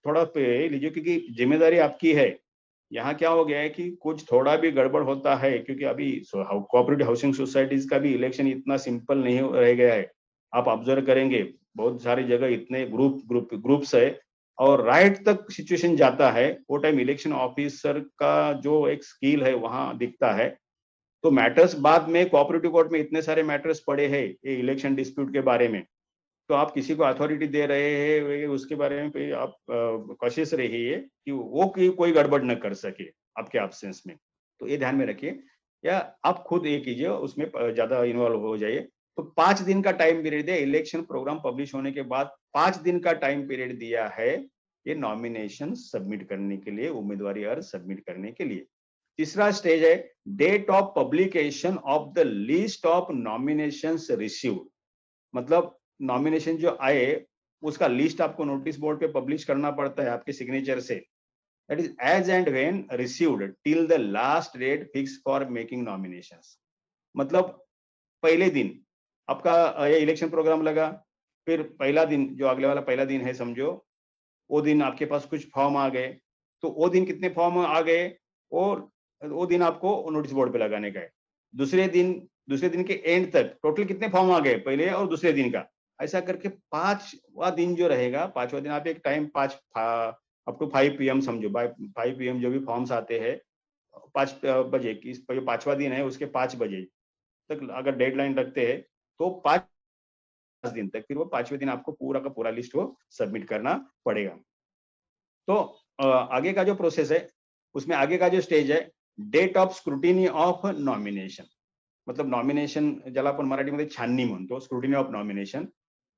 थोड़ा पे लीजिए क्योंकि जिम्मेदारी आपकी है। यहाँ क्या हो गया है कि कुछ थोड़ा भी गड़बड़ होता है, क्योंकि अभी कोऑपरेटिव हाउसिंग सोसाइटीज का भी इलेक्शन इतना सिंपल नहीं रह गया है। आप ऑब्जर्व करेंगे बहुत सारी जगह इतने ग्रुप्स है और राइट तक सिचुएशन जाता है, वो टाइम इलेक्शन ऑफिसर का जो एक स्किल है वहां दिखता है। तो मैटर्स बाद में कोऑपरेटिव कोर्ट में इतने सारे मैटर्स पड़े हैं ये इलेक्शन डिस्प्यूट के बारे में, तो आप किसी को अथॉरिटी दे रहे हैं उसके बारे में पे आप कॉशियस रहिए कि वो कोई गड़बड़ न कर सके आपके एब्सेंस में। तो ये ध्यान में रखिए, या आप खुद ये कीजिए उसमें ज्यादा इन्वॉल्व हो जाइए। तो 5 दिन का टाइम पीरियड है, इलेक्शन प्रोग्राम पब्लिश होने के बाद 5 दिन का टाइम पीरियड दिया है ये नॉमिनेशन सबमिट करने के लिए, उम्मीदवारी अर्ज सबमिट करने के लिए। तीसरा स्टेज है date of publication of the list of nominations received. मतलब नॉमिनेशन जो आए उसका लिस्ट आपको नोटिस बोर्ड पे पब्लिश करना पड़ता है आपके सिग्नेचर से। That is as and when received till the last date fix for making nominations. मतलब पहले दिन आपका ये इलेक्शन प्रोग्राम लगा, फिर पहला दिन जो अगले वाला पहला दिन है समझो, वो दिन आपके पास कुछ फॉर्म आ गए, तो वो दिन कितने फॉर्म आ गए और वो दिन आपको नोटिस बोर्ड पे लगाने का है। दूसरे दिन के एंड तक टोटल कितने फॉर्म आ गए पहले और दूसरे दिन का, ऐसा करके 5वां दिन जो रहेगा, 5वां दिन आप एक टाइम 5 अप टू 5 PM समझो, बाय 5 PM जो भी फॉर्म्स आते हैं 5 बजे की, 5वां दिन है उसके 5 बजे तक अगर डेडलाइन रखते हैं, तो 5 दिन तक फिर वो 5वें दिन आपको पूरा का पूरा लिस्ट वो सबमिट करना पड़ेगा। तो आगे का जो प्रोसेस है उसमें आगे का जो स्टेज है date of scrutiny of nomination. मतलब नॉमिनेशन ज्याला आपण मराठीमध्ये छाननी म्हणतो, scrutiny of nomination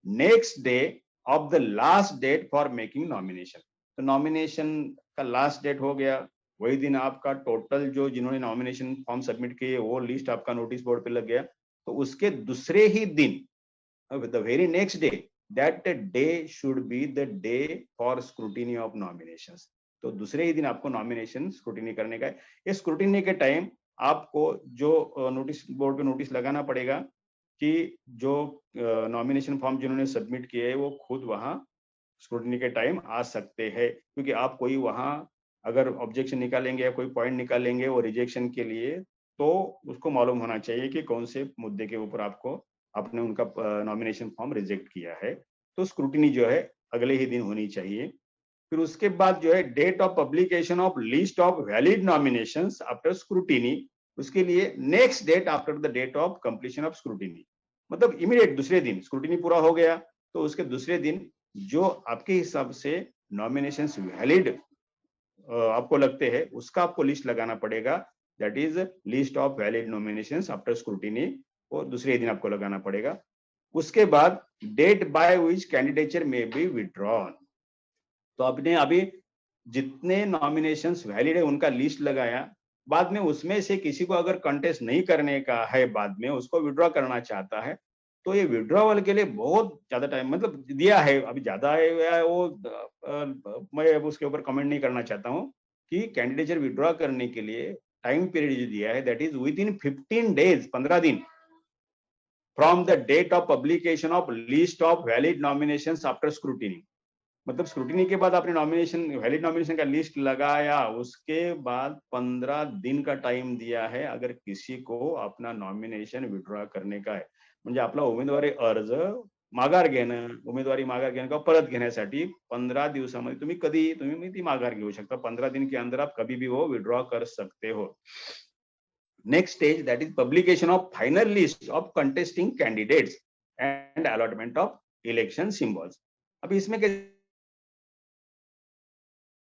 next day of the last date for making nomination. तो नॉमिनेशन का लास्ट डेट हो गया, वही दिन आपका टोटल जो जिन्होंने नॉमिनेशन फॉर्म सबमिट किए वो लिस्ट आपका नोटिस बोर्ड पे लग गया। तो उसके दूसरे ही दिन the very next day, that day should be the day for scrutiny of nominations। तो दूसरे ही दिन आपको नॉमिनेशन स्क्रूटिनी करने का है। ये स्क्रूटिनी के टाइम आपको जो नोटिस बोर्ड पे नोटिस लगाना पड़ेगा कि जो नॉमिनेशन फॉर्म जिन्होंने सबमिट किए है वो खुद वहां स्क्रूटिनी के टाइम आ सकते हैं, क्योंकि आप कोई वहां अगर ऑब्जेक्शन निकालेंगे या कोई पॉइंट निकालेंगे वो रिजेक्शन के लिए, तो उसको मालूम होना चाहिए कि कौन से मुद्दे के ऊपर आपने उनका नॉमिनेशन फॉर्म रिजेक्ट किया है। तो स्क्रूटिनी जो है अगले ही दिन होनी चाहिए। फिर उसके बाद जो है date of publication of list of valid nominations after scrutiny, उसके लिए next date after the date of completion of scrutiny. मतलब इमीडिएट दूसरे दिन स्क्रूटिनी पूरा हो गया तो उसके दूसरे दिन जो आपके हिसाब से नॉमिनेशंस वैलिड आपको लगते हैं उसका आपको लिस्ट लगाना पड़ेगा। That is list of valid nominations after scrutiny, और दूसरे दिन आपको लगाना पड़ेगा। उसके बाद date by which candidature may be withdrawn. तो आपने अभी जितने नॉमिनेशंस वैलिड है उनका लिस्ट लगाया, बाद में उसमें से किसी को अगर कंटेस्ट नहीं करने का है, बाद में उसको विड्रॉ करना चाहता है, तो ये विड्रॉवल के लिए बहुत ज्यादा टाइम मतलब दिया है, अभी ज्यादा है या वो मैं अब उसके ऊपर कमेंट नहीं करना चाहता हूँ कि कैंडिडेचर विड्रॉ करने के लिए टाइम पीरियड जो दिया है that is within 15 days, 15 दिन from the date of publication of list of valid nominations after scrutiny. मतलब स्क्रूटिनी के बाद आपने नॉमिनेशन वैलिड नॉमिनेशन का लिस्ट लगाया, उसके बाद 15 दिन का टाइम दिया है अगर किसी को अपना नॉमिनेशन विड्रॉ करने का आहे। म्हणजे आपला उमेदवारी अर्ज माघार घेणं, उमेदवारी माघार घेणं किंवा परत घेण्यासाठी 15 दिवसामध्ये तुम्ही कधी तुम्ही ती माघार घेऊ शकता। 15 दिन के अंदर आप कभी भी वो विड्रॉ कर सकते हो। Next stage that is publication of final list of contesting candidates and allotment of election symbols. अब इसमें है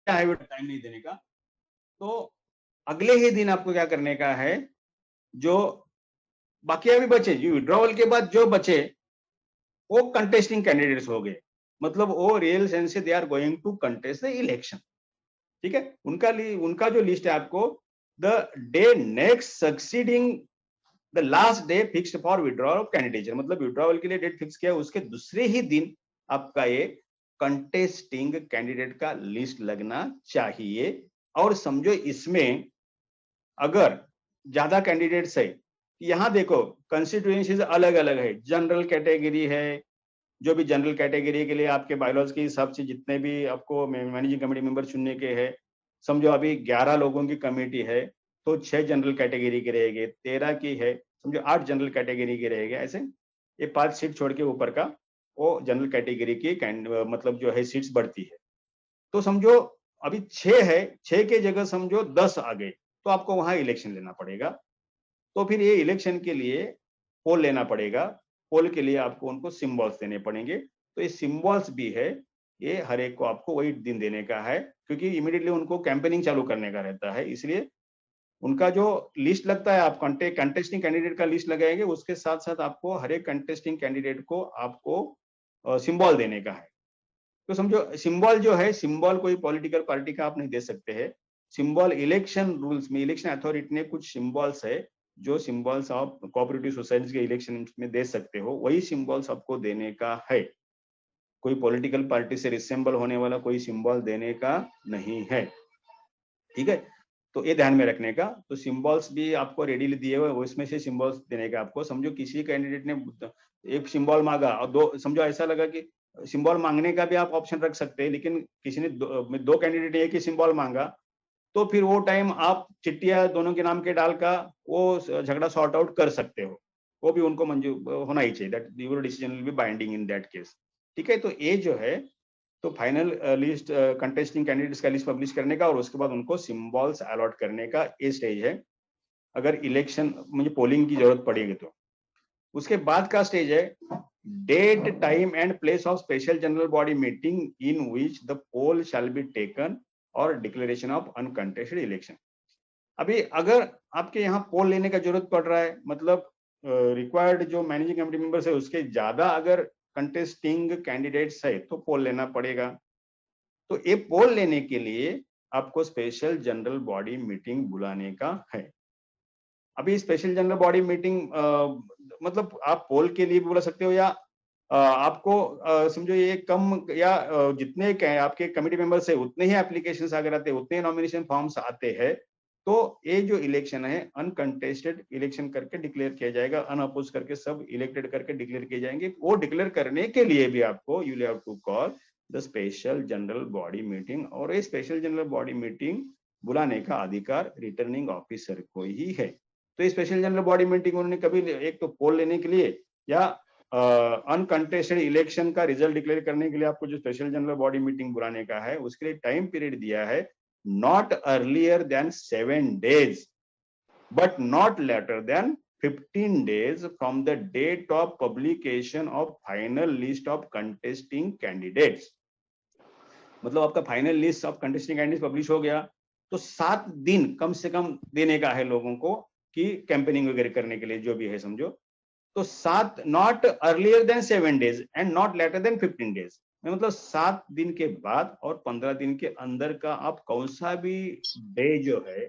टाइम नहीं देने का, तो अगले ही दिन आपको क्या करने का है, जो बाकी अभी बचे जो विड्रॉवल के बाद जो बचे वो कंटेस्टिंग कैंडिडेट्स हो गए। मतलब वो रियल सेंस से they are going to contest the election. ठीक है, उनका जो लिस्ट है आपको the day next succeeding the last day fixed for withdrawal of candidature, मतलब विड्रॉवल के लिए डेट फिक्स किया उसके दूसरे ही दिन आपका ये कंटेस्टिंग कैंडिडेट का लिस्ट लगना चाहिए। और समझो इसमें अगर ज्यादा कैंडिडेट्स है, यहां देखो कंस्टिट्यूएंसीज अलग अलग है, जनरल कैटेगरी है, जो भी जनरल कैटेगरी के लिए आपके बायलॉज के हिसाब से जितने भी आपको मैनेजिंग कमेटी मेंबर चुनने के हैं, समझो अभी 11 लोगों की कमेटी है तो 6 जनरल कैटेगरी के रहेंगे, 13 की है समझो 8 जनरल कैटेगरी के रहेंगे। ऐसे ये 5 सीट छोड़ के ऊपर का वो जनरल कैटेगरी की मतलब जो है सीट्स बढ़ती है। तो समझो अभी 6 है, 6 के जगह समझो 10 आ गए, तो आपको वहां इलेक्शन लेना पड़ेगा। तो फिर ये इलेक्शन के लिए पोल लेना पड़ेगा। पोल के लिए आपको उनको सिंबल्स देने पड़ेंगे। तो ये सिंबल्स भी है, ये हर एक को आपको वही दिन देने का है, क्योंकि इमीडिएटली उनको कैंपेनिंग चालू करने का रहता है। इसलिए उनका जो लिस्ट लगता है, आप कंटेस्टिंग कैंडिडेट का लिस्ट लगाएंगे, उसके साथ साथ आपको हर एक कंटेस्टिंग कैंडिडेट को आपको सिंबल देने का है। तो समझो सिंबल जो है, सिंबल कोई पॉलिटिकल पार्टी का आप नहीं दे सकते हैं। सिंबल इलेक्शन रूल्स में, इलेक्शन अथॉरिटी ने कुछ सिंबल्स है, जो सिंबल्स आप कोऑपरेटिव सोसाइटीज के इलेक्शन में दे सकते हो, वही सिंबल्स आपको देने का है। कोई पॉलिटिकल पार्टी से रिसेंबल होने वाला कोई सिंबल देने का नहीं है। ठीक है, तो ये ध्यान में रखने का। तो सिंबल्स भी आपको रेडीली दिए हुए, उसमें से सिंबल्स देने का आपको। समझो किसी कैंडिडेट ने एक सिंबल मांगा और दो, समझो ऐसा लगा कि सिंबल मांगने का भी आप ऑप्शन रख सकते हैं, लेकिन किसी ने दो कैंडिडेट ने एक ही सिंबल मांगा, तो फिर वो टाइम आप चिट्ठियां दोनों के नाम के डाल का वो झगड़ा सॉर्ट आउट कर सकते हो। वो भी उनको मंजूर होना ही चाहिए, that your decision will be binding in that case. ठीक है, तो ये जो है, तो फाइनल लिस्ट कंटेस्टिंग कैंडिडेट्स का लिस्ट पब्लिश करने का और उसके बाद उनको सिंबल्स अलॉट करने का ये स्टेज है, अगर इलेक्शन मुझे पोलिंग की जरूरत पड़ेगी तो। उसके बाद का स्टेज है date time and place of special general body meeting in which the poll shall be taken और डिक्लेरेशन ऑफ अनकंटेस्टेड इलेक्शन। अभी अगर आपके यहाँ पोल लेने का जरूरत पड़ रहा है, मतलब रिक्वायर्ड जो मैनेजिंग कमेटी मेंबर्स है उसके ज्यादा अगर कंटेस्टिंग कैंडिडेट्स है, तो पोल लेना पड़ेगा। तो ये पोल लेने के लिए आपको स्पेशल जनरल बॉडी मीटिंग बुलाने का है। अभी स्पेशल जनरल बॉडी मीटिंग मतलब आप पोल के लिए भी बुला सकते हो, या आपको समझो ये कम या जितने आपके कमेटी मेंबर्स है उतने ही एप्लीकेशंस अगर आते हैं, उतने ही नॉमिनेशन फॉर्म्स आते हैं, तो ये जो इलेक्शन है अनकंटेस्टेड इलेक्शन करके डिक्लेयर किया जाएगा, अनअपोज करके सब इलेक्टेड करके डिक्लेयर किए जाएंगे। वो डिक्लेयर करने के लिए भी आपको you have to call the special general body meeting, और ये स्पेशल जनरल बॉडी मीटिंग बुलाने का अधिकार रिटर्निंग ऑफिसर को ही है। तो ये स्पेशल जनरल बॉडी मीटिंग उन्होंने कभी एक तो पोल लेने के लिए या अनकंटेस्टेड इलेक्शन का रिजल्ट डिक्लेयर करने के लिए आपको जो स्पेशल जनरल बॉडी मीटिंग बुलाने का है, उसके लिए टाइम पीरियड दिया है not earlier than 7 days but not later than 15 days from the date of publication of final list of contesting candidates। मतलब आपका final list of contesting candidates publish हो गया, तो 7 दिन कम से कम देने का है लोगों को कि कैंपेनिंग वगैरह करने के लिए जो भी है समझो। तो 7 not earlier than 7 days and not later than 15 days, मतलब 7 दिन के बाद और 15 दिन के अंदर का आप कौन सा भी डे जो है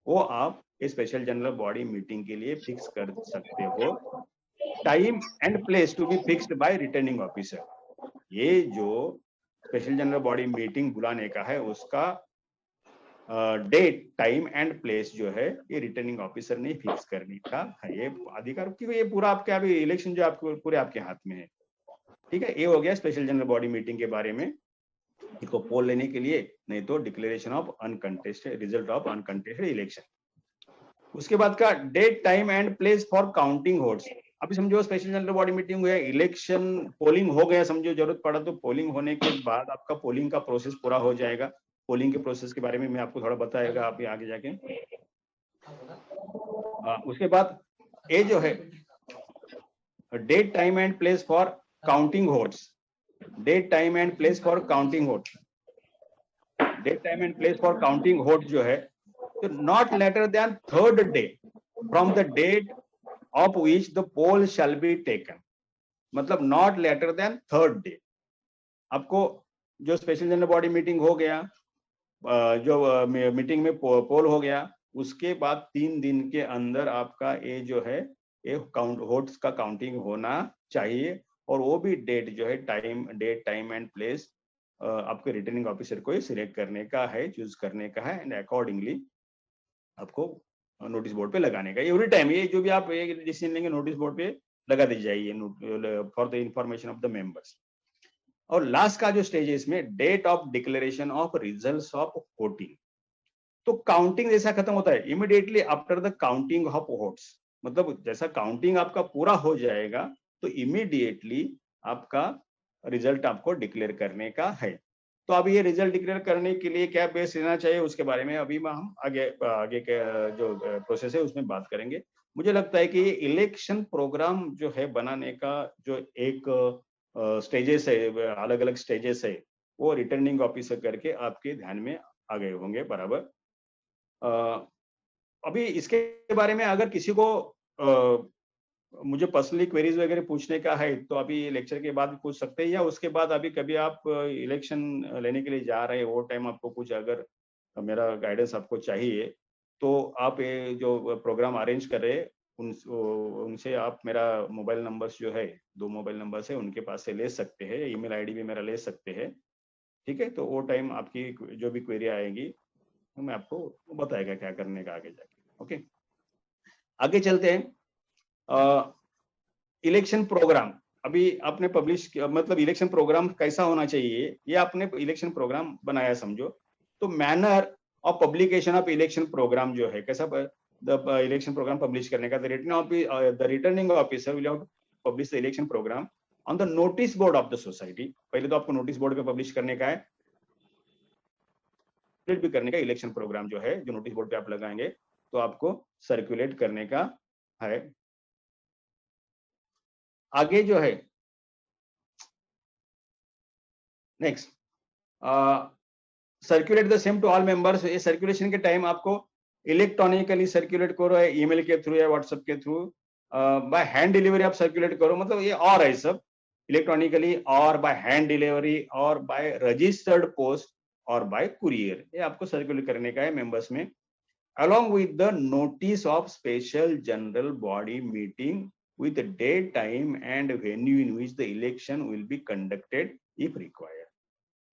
वो आप स्पेशल जनरल बॉडी मीटिंग के लिए फिक्स कर सकते हो। Time and place to be fixed by returning officer. ये जो स्पेशल जनरल बॉडी मीटिंग बुलाने का है उसका डेट टाइम एंड प्लेस जो है ये रिटर्निंग ऑफिसर ने फिक्स करने का है ये अधिकार, क्योंकि ये पूरा आपके अभी इलेक्शन जो आपको पूरे आपके हाथ में है। ठीक है, ये हो गया स्पेशल जनरल बॉडी मीटिंग के बारे में, इसको पोल लेने के लिए, नहीं तो declaration of uncontested result of uncontested election. उसके बाद का date time and place for counting votes. अभी समझो स्पेशल जनरल बॉडी मीटिंग हुआ, इलेक्शन पोलिंग हो गया, समझो जरूरत पड़ा तो पोलिंग होने के बाद आपका पोलिंग का प्रोसेस पूरा हो जाएगा। पोलिंग के प्रोसेस के बारे में मैं आपको थोड़ा बताएगा आप आगे जाके। उसके बाद ये जो है date time and place for counting votes, date time and place for counting vote, date time and place for counting vote जो है, तो not later than 3rd day from the date of which the poll shall be taken, मतलब not later than 3rd day. आपको जो special general body meeting हो गया, जो meeting में पोल हो गया, उसके बाद 3 दिन के अंदर आपका ये जो है ये काउंट वोट्स का काउंटिंग होना चाहिए, और वो भी डेट जो है डेट टाइम एंड प्लेस आपके रिटर्निंग ऑफिसर को सिलेक्ट करने का है, चूज करने का है, एंड अकॉर्डिंगली आपको नोटिस बोर्ड पे लगाने का। एवरी टाइम ये जो भी आप डिसीजन लेंगे नोटिस बोर्ड पे लगा दी जाइए for the information of the members. और लास्ट का जो स्टेज है इसमें date of declaration of results of voting. तो काउंटिंग जैसा खत्म होता है immediately after the counting of votes, मतलब जैसा काउंटिंग आपका पूरा हो जाएगा तो इमीडिएटली आपका रिजल्ट आपको डिक्लेयर करने का है। तो अब ये रिजल्ट डिक्लेयर करने के लिए क्या बेस लेना चाहिए उसके बारे में अभी हम आगे आगे के जो प्रोसेस है उसमें बात करेंगे। मुझे लगता है कि ये इलेक्शन प्रोग्राम जो है बनाने का जो एक स्टेजेस है, अलग अलग स्टेजेस है, वो रिटर्निंग ऑफिसर करके आपके ध्यान में आ गए होंगे बराबर। अ, अभी इसके बारे में अगर किसी को मुझे पर्सनली क्वेरीज वगैरह पूछने का है तो अभी लेक्चर के बाद पूछ सकते हैं, या उसके बाद अभी कभी आप इलेक्शन लेने के लिए जा रहे हैं वो टाइम आपको कुछ अगर मेरा गाइडेंस आपको चाहिए तो आप ये जो प्रोग्राम अरेंज कर रहे हैं उनसे आप मेरा मोबाइल नंबर्स जो है 2 मोबाइल नंबर्स है उनके पास से ले सकते हैं, ईमेल आईडी भी मेरा ले सकते हैं। ठीक है, तो वो टाइम आपकी जो भी क्वेरी आएगी मैं आपको बताएगा क्या करने का आगे जाके। ओके, आगे चलते हैं। इलेक्शन प्रोग्राम अभी आपने पब्लिश किया, मतलब इलेक्शन प्रोग्राम कैसा होना चाहिए ये आपने इलेक्शन प्रोग्राम बनाया समझो, तो manner of publication of election program जो है कैसा द इलेक्शन प्रोग्राम पब्लिश करने का, the returning officer will have to publish the election program on the notice board of the society. पहले तो आपको नोटिस बोर्ड पे पब्लिश करने का है, भी करने का इलेक्शन प्रोग्राम जो है जो नोटिस बोर्ड पे आप लगाएंगे तो आपको सर्कुलेट करने का है। आगे जो है next circulate the same to all members. ये सर्कुलेशन के टाइम आपको इलेक्ट्रॉनिकली सर्कुलेट करो, ईमेल के थ्रू या व्हाट्सएप के थ्रू, बाय हैंड डिलीवरी आप सर्कुलेट करो, मतलब ये और है सब इलेक्ट्रॉनिकली और बाय हैंड डिलीवरी और बाय रजिस्टर्ड पोस्ट और बाय कुरियर, ये आपको सर्कुलेट करने का है मेंबर्स में, along with the notice of special general body meeting with the date, time and venue in which the election will be conducted if required।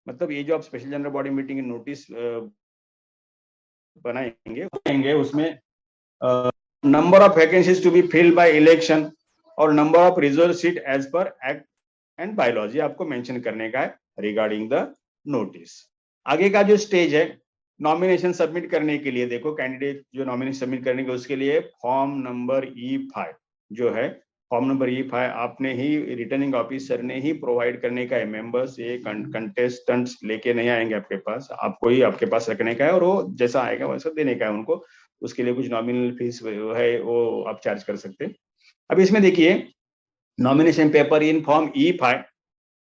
मतलब ये जो आप special general body meeting notice बनाएंगे उसमें number of vacancies to be filled by election और number of reserve seat as per act and bylaws आपको mention करने का है रिगार्डिंग द नोटिस। आगे का जो स्टेज है नॉमिनेशन सबमिट करने के लिए, देखो कैंडिडेट जो नॉमिनेशन सबमिट करने के उसके लिए फॉर्म नंबर E5 जो है, फॉर्म नंबर E5 आपने ही रिटर्निंग ऑफिसर ने ही प्रोवाइड करने का है। मेंबर्स ये कंटेस्टेंट्स लेके नहीं आएंगे आपके पास, आपको ही आपके पास रखने का है और वो जैसा आएगा वैसा देने का है उनको। उसके लिए कुछ नॉमिनल फीस है वो आप चार्ज कर सकते हैं। अब इसमें देखिए nomination paper in form E5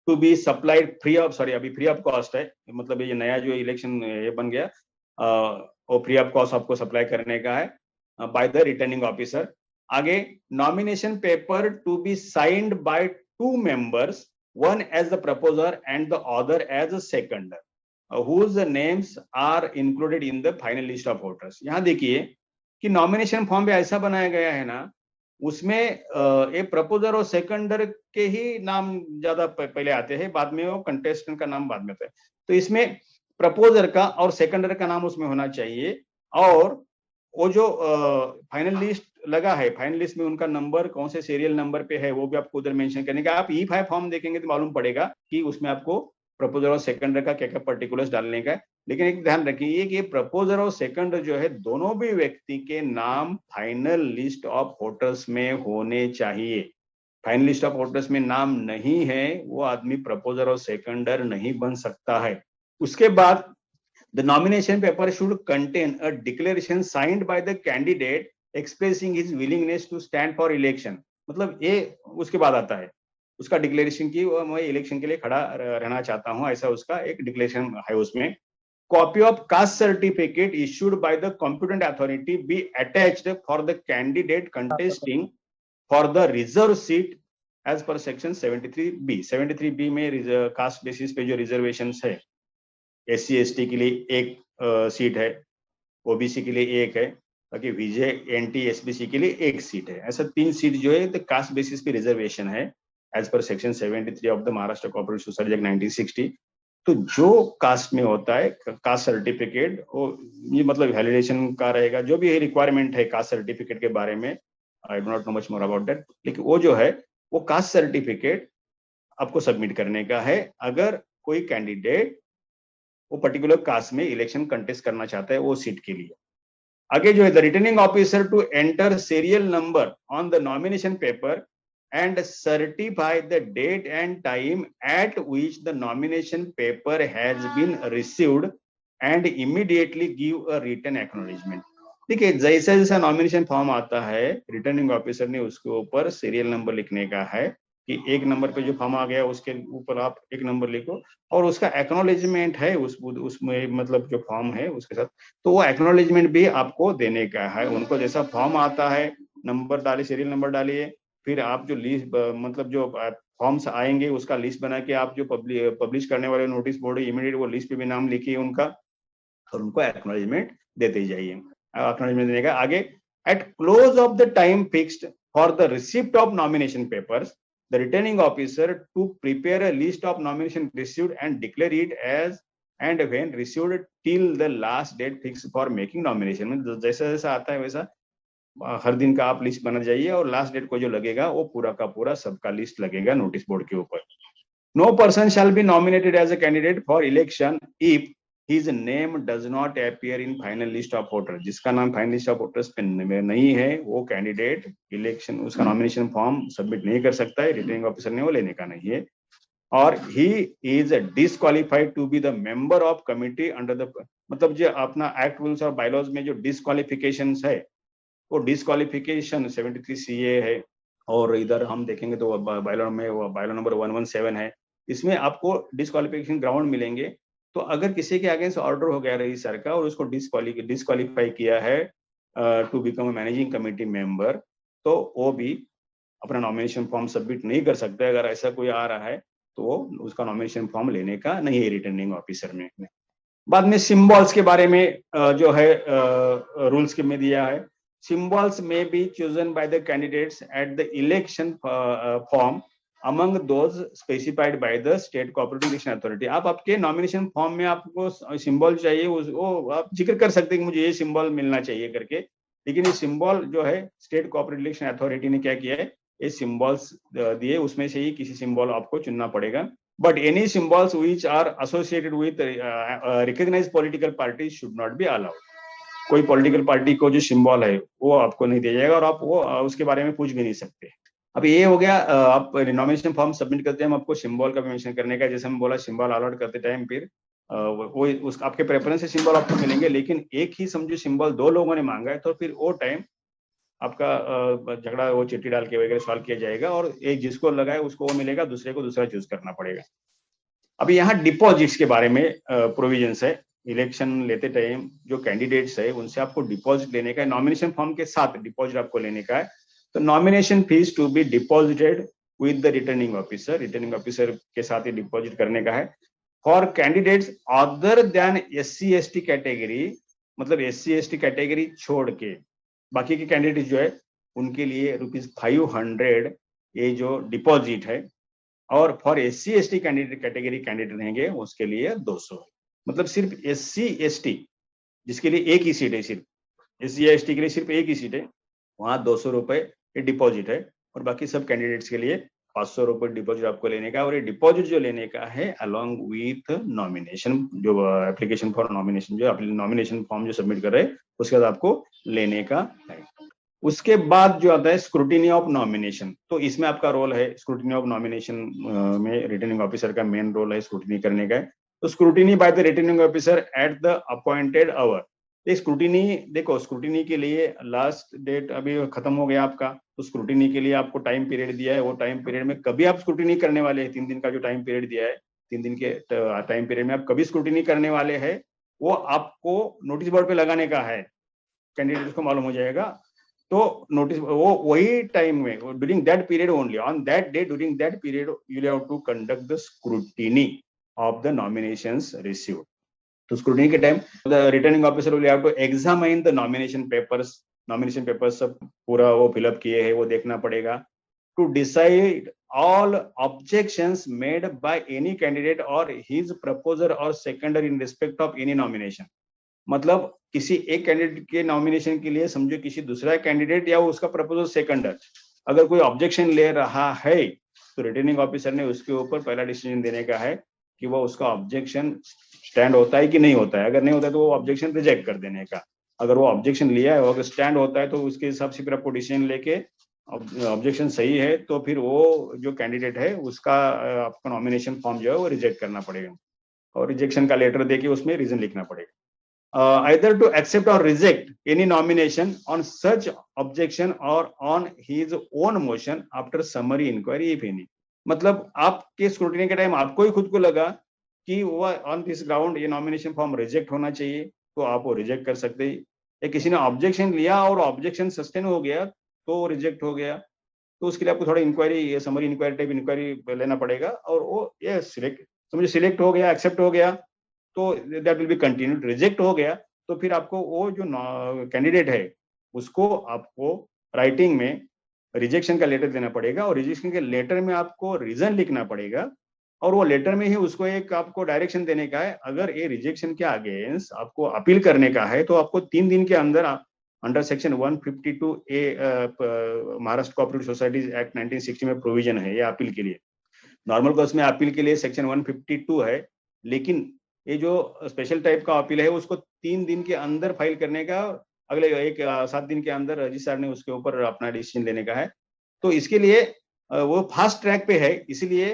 to be supplied free of, sorry अभी फ्री ऑफ कॉस्ट है, मतलब ये नया जो इलेक्शन ये बन गया वो फ्री ऑफ कॉस्ट आपको सप्लाई करने का है बाय द रिटर्निंग ऑफिसर। आगे nomination paper to be signed by 2 members, one as the proposer and the other as a seconder, whose names are included in the final list of voters। यहाँ देखिए कि nomination form भी ऐसा बनाया गया है ना, उसमें ये प्रपोजर और सेकंडर के ही नाम ज्यादा पहले आते हैं, बाद में वो कंटेस्टेंट का नाम बाद में आता है। तो इसमें प्रपोजर का और सेकंडर का नाम उसमें होना चाहिए, और वो जो फाइनल लिस्ट लगा है, फाइनल लिस्ट में उनका नंबर कौन से सीरियल नंबर पे है वो भी आपको उधर मेंशन करने का। आप E5 फॉर्म देखेंगे तो मालूम पड़ेगा कि उसमें आपको प्रपोजर और सेकंडर का क्या क्या पर्टिकुलर्स डालने का है। लेकिन एक ध्यान रखिए कि प्रपोजर और सेकंडर जो है दोनों भी व्यक्ति के नाम फाइनल लिस्ट ऑफ वोटर्स में होने चाहिए। फाइनल लिस्ट ऑफ वोटर्स में नाम नहीं है वो आदमी प्रपोजर और सेकंडर नहीं बन सकता है। उसके बाद the nomination paper should contain a declaration signed by the candidate expressing his willingness to stand for election। मतलब ये उसके बाद आता है उसका डिक्लेरेशन की मैं इलेक्शन के लिए खड़ा रहना चाहता हूं, ऐसा उसका एक डिक्लेरेशन है उसमें। Copy of caste certificate issued by the competent authority be attached for the candidate contesting for the reserve seat as per section 73B। 73B में कास्ट बेसिस पे जो रिजर्वेशन है, SC/ST के लिए एक सीट है, OBC के लिए एक है, बाकी VJ NT SBC के लिए एक सीट है। ऐसा 3 सीट जो है तो कास्ट बेसिस पे रिजर्वेशन है as per section 73 of the Maharashtra corporation society act 1960। तो जो कास्ट में होता है कास्ट सर्टिफिकेट वो ये मतलब वैलिडेशन का रहेगा, जो भी रिक्वायरमेंट है कास्ट सर्टिफिकेट के बारे में, I do not know much more about that, लेकिन वो जो है वो कास्ट सर्टिफिकेट आपको सबमिट करने का है अगर कोई कैंडिडेट वो पर्टिकुलर कास्ट में इलेक्शन कंटेस्ट करना चाहता है वो सीट के लिए। आगे जो है the returning officer to enter serial number on the nomination paper and certify the date and time at which the nomination paper has been received and immediately give a written acknowledgement. देखिए, जैसा जैसा nomination form आता है, returning officer ने उसके ऊपर serial number लिखने का है कि एक नंबर पे जो फॉर्म आ गया उसके ऊपर आप एक नंबर लिखो और उसका एक्नॉलेजमेंट है उसमें, मतलब जो फॉर्म है उसके साथ, तो वो एक्नॉलेजमेंट भी आपको देने का है उनको। जैसा फॉर्म आता है, नंबर डालिए, सीरियल नंबर डालिए, फिर आप जो लिस्ट, मतलब जो फॉर्म्स आएंगे उसका लिस्ट बना के आप जो पब्लिश करने वाले नोटिस बोर्ड है, इमीडिएट वो लिस्ट पे भी नाम लिखिए उनका और उनको एक्नॉलेजमेंट देते जाइए। एक्नॉलेजमेंट देने का आगे, eight close of the time fixed for the receipt of nomination papers, the returning officer to prepare a list of nomination received and declare it as and when received till the last date fixed for making nomination। मतलब जैसा जैसा आता है वैसा हर दिन का आप list बना जाइए और लास्ट डेट को जो लगेगा वो पूरा का पूरा सबका लिस्ट लगेगा नोटिस बोर्ड के ऊपर। No person shall be nominated as a candidate for election if his name does not appear in final list of voters। जिसका नाम फाइनल लिस्ट ऑफ वोटर्स पे नहीं है वो कैंडिडेट इलेक्शन उसका नॉमिनेशन फॉर्म सबमिट नहीं कर सकता है, रिटर्निंग ऑफिसर ने वो लेने का नहीं है। और he is disqualified to be the member of committee under the, मतलब जो अपना एक्ट रूल्स और बायलॉज में जो डिसक्वालिफिकेशन है वो डिसक्वालिफिकेशन 73 CA है और इधर हम देखेंगे तो बायलॉ में वो बायलॉ नंबर 117 है, इसमें आपको डिसक्वालिफिकेशन ग्राउंड मिलेंगे। तो अगर किसी के अगेंस्ट ऑर्डर हो गया रजिस्ट्रार का और उसको डिसक्वालीफाई किया है to become managing committee member, तो वो भी अपना नॉमिनेशन फॉर्म सबमिट नहीं कर सकता। अगर ऐसा कोई आ रहा है तो वो उसका नॉमिनेशन फॉर्म लेने का नहीं है रिटर्निंग ऑफिसर में। बाद में सिंबल्स के बारे में जो है रूल्स के में दिया है, सिंबल्स में be chosen by the candidates at the election form among those specified by the state cooperative election authority। आप आपके नॉमिनेशन फॉर्म में आपको सिंबल चाहिए, वो आप जिक्र कर सकते हैं कि मुझे ये सिंबल मिलना चाहिए करके, लेकिन ये सिंबल जो है स्टेट कोऑपरेटिव इलेक्शन अथॉरिटी ने क्या किया है, ये सिंबल्स दिए, उसमें से ही किसी सिंबल आपको चुनना पड़ेगा। But any symbols which are associated with recognised political party should not be allowed. कोई पॉलिटिकल पार्टी को जो सिंबल है वो आपको नहीं दिया जाएगा और आप वो उसके बारे में पूछ भी नहीं सकते। अब ये हो गया, आप नॉमिनेशन फॉर्म सबमिट करते हैं, आपको सिंबल का भी मेंशन करने का, जैसे हम बोला सिंबल अलॉट करते टाइम, फिर वो उस आपके प्रेफरेंस से सिंबल आपको मिलेंगे, लेकिन एक ही समझो सिंबल दो लोगों ने मांगा है तो फिर वो टाइम आपका झगड़ा वो चिट्ठी डाल के वगैरह सॉल्व किया जाएगा और एक जिसको लगा है उसको वो मिलेगा, दूसरे को दूसरा चूज करना पड़ेगा। अभी यहाँ डिपॉजिट्स के बारे में प्रोविजंस है। इलेक्शन लेते टाइम जो कैंडिडेट्स है उनसे आपको डिपॉजिट लेने का है, नॉमिनेशन फॉर्म के साथ डिपॉजिट आपको लेने का है। तो nomination fees to be deposited with the returning officer, returning officer के साथ ही डिपॉजिट करने का है। For candidates other than SC/ST category, मतलब SC/ST कैटेगरी छोड़ के बाकी के कैंडिडेट जो है उनके लिए ₹500 ये जो डिपॉजिट है, और for SC/ST candidate category candidate रहेंगे उसके लिए 200। मतलब सिर्फ SC/ST जिसके लिए एक ही सीट है, सिर्फ SC/ST के लिए सिर्फ एक ही सीट है, वहां 200 रुपए डिपॉजिट है और बाकी सब कैंडिडेट्स के लिए 500 रुपए डिपॉजिट आपको लेने का। और ये डिपॉजिट जो लेने का है अलोंग विथ नॉमिनेशन, जो एप्लीकेशन फॉर नॉमिनेशन, जो नॉमिनेशन फॉर्म जो सबमिट कर रहे हैं उसके बाद आपको लेने का है। उसके बाद जो आता है स्क्रूटिनी ऑफ नॉमिनेशन, तो इसमें आपका रोल है स्क्रूटिनी ऑफ नॉमिनेशन में रिटर्निंग ऑफिसर का मेन रोल है स्क्रूटिनी करने का है। तो scrutiny by the returning officer at the appointed hour, scrutiny देखो, स्क्रूटिनी के लिए लास्ट डेट अभी खत्म हो गया आपका, तो स्क्रूटिनी के लिए आपको टाइम पीरियड दिया है, वो टाइम पीरियड में कभी आप स्क्रूटिनी करने वाले हैं, 3 दिन का जो टाइम पीरियड दिया है, 3 दिन के टाइम पीरियड में आप कभी स्क्रूटिनी करने वाले हैं, वो आपको नोटिस बोर्ड पे लगाने का है, कैंडिडेट को मालूम हो जाएगा। तो नोटिस वो वही टाइम में during that period only, on that day during that period you have to conduct the scrutiny of the nominations received. तो स्क्रूटिनी के time the returning officer will have to examine the nomination papers सब पूरा वो fill up किए हैं वो देखना पड़ेगा। To decide all objections made by any candidate or his proposer or seconder in respect of any nomination, मतलब किसी एक कैंडिडेट के नॉमिनेशन के लिए समझो किसी दूसरा कैंडिडेट या उसका प्रपोजल सेकेंडर अगर कोई ऑब्जेक्शन ले रहा है तो रिटर्निंग ऑफिसर ने उसके ऊपर पहला डिसीजन देने का है कि वो उसका ऑब्जेक्शन स्टैंड होता है कि नहीं होता है। अगर नहीं होता है तो वो ऑब्जेक्शन रिजेक्ट कर देने का, अगर वो ऑब्जेक्शन लिया है, अगर स्टैंड होता है तो उसके हिसाब से फिर आपको डिसीजन लेके ऑब्जेक्शन सही है तो फिर वो जो कैंडिडेट है उसका आपका नॉमिनेशन फॉर्म जो है वो रिजेक्ट करना पड़ेगा और रिजेक्शन का लेटर देके उसमें रीजन लिखना पड़ेगा. Either to accept or reject any nomination on such objection or on his own motion after summary inquiry if any. मतलब आपके स्क्रूटिनी के टाइम आपको ही खुद को लगा कि वो ऑन दिस ग्राउंड ये नॉमिनेशन फॉर्म रिजेक्ट होना चाहिए तो आप वो रिजेक्ट कर सकते हैं. या किसी ने ऑब्जेक्शन लिया और ऑब्जेक्शन सस्टेन हो गया तो रिजेक्ट हो गया तो उसके लिए आपको थोड़ा inquiry summary inquiry type inquiry लेना पड़ेगा और वो ये सिलेक्ट समझो सिलेक्ट हो गया एक्सेप्ट हो गया तो that will be continued. Reject हो गया तो फिर आपको वो जो कैंडिडेट है उसको आपको राइटिंग में रिजेक्शन का लेटर देना पड़ेगा और रिजेक्शन के लेटर में आपको रीजन लिखना पड़ेगा और वो लेटर में ही उसको एक आपको डायरेक्शन देने का है. अगर ये रिजेक्शन के अगेंस्ट आपको अपील करने का है तो आपको 3 दिन के अंदर अंडर सेक्शन 152 ए महाराष्ट्र कोऑपरेटिव सोसाइटीज एक्ट 1960 में प्रोविजन है ये अपील के लिए. नॉर्मल कोर्स में अपील के लिए सेक्शन 152 है लेकिन ये जो स्पेशल टाइप का अपील है उसको 3 दिन के अंदर फाइल करने का अगले 7 दिन के अंदर रजिस्ट्रार ने उसके ऊपर अपना डिसीजन लेने का है. तो इसके लिए वो फास्ट ट्रैक पे है इसलिए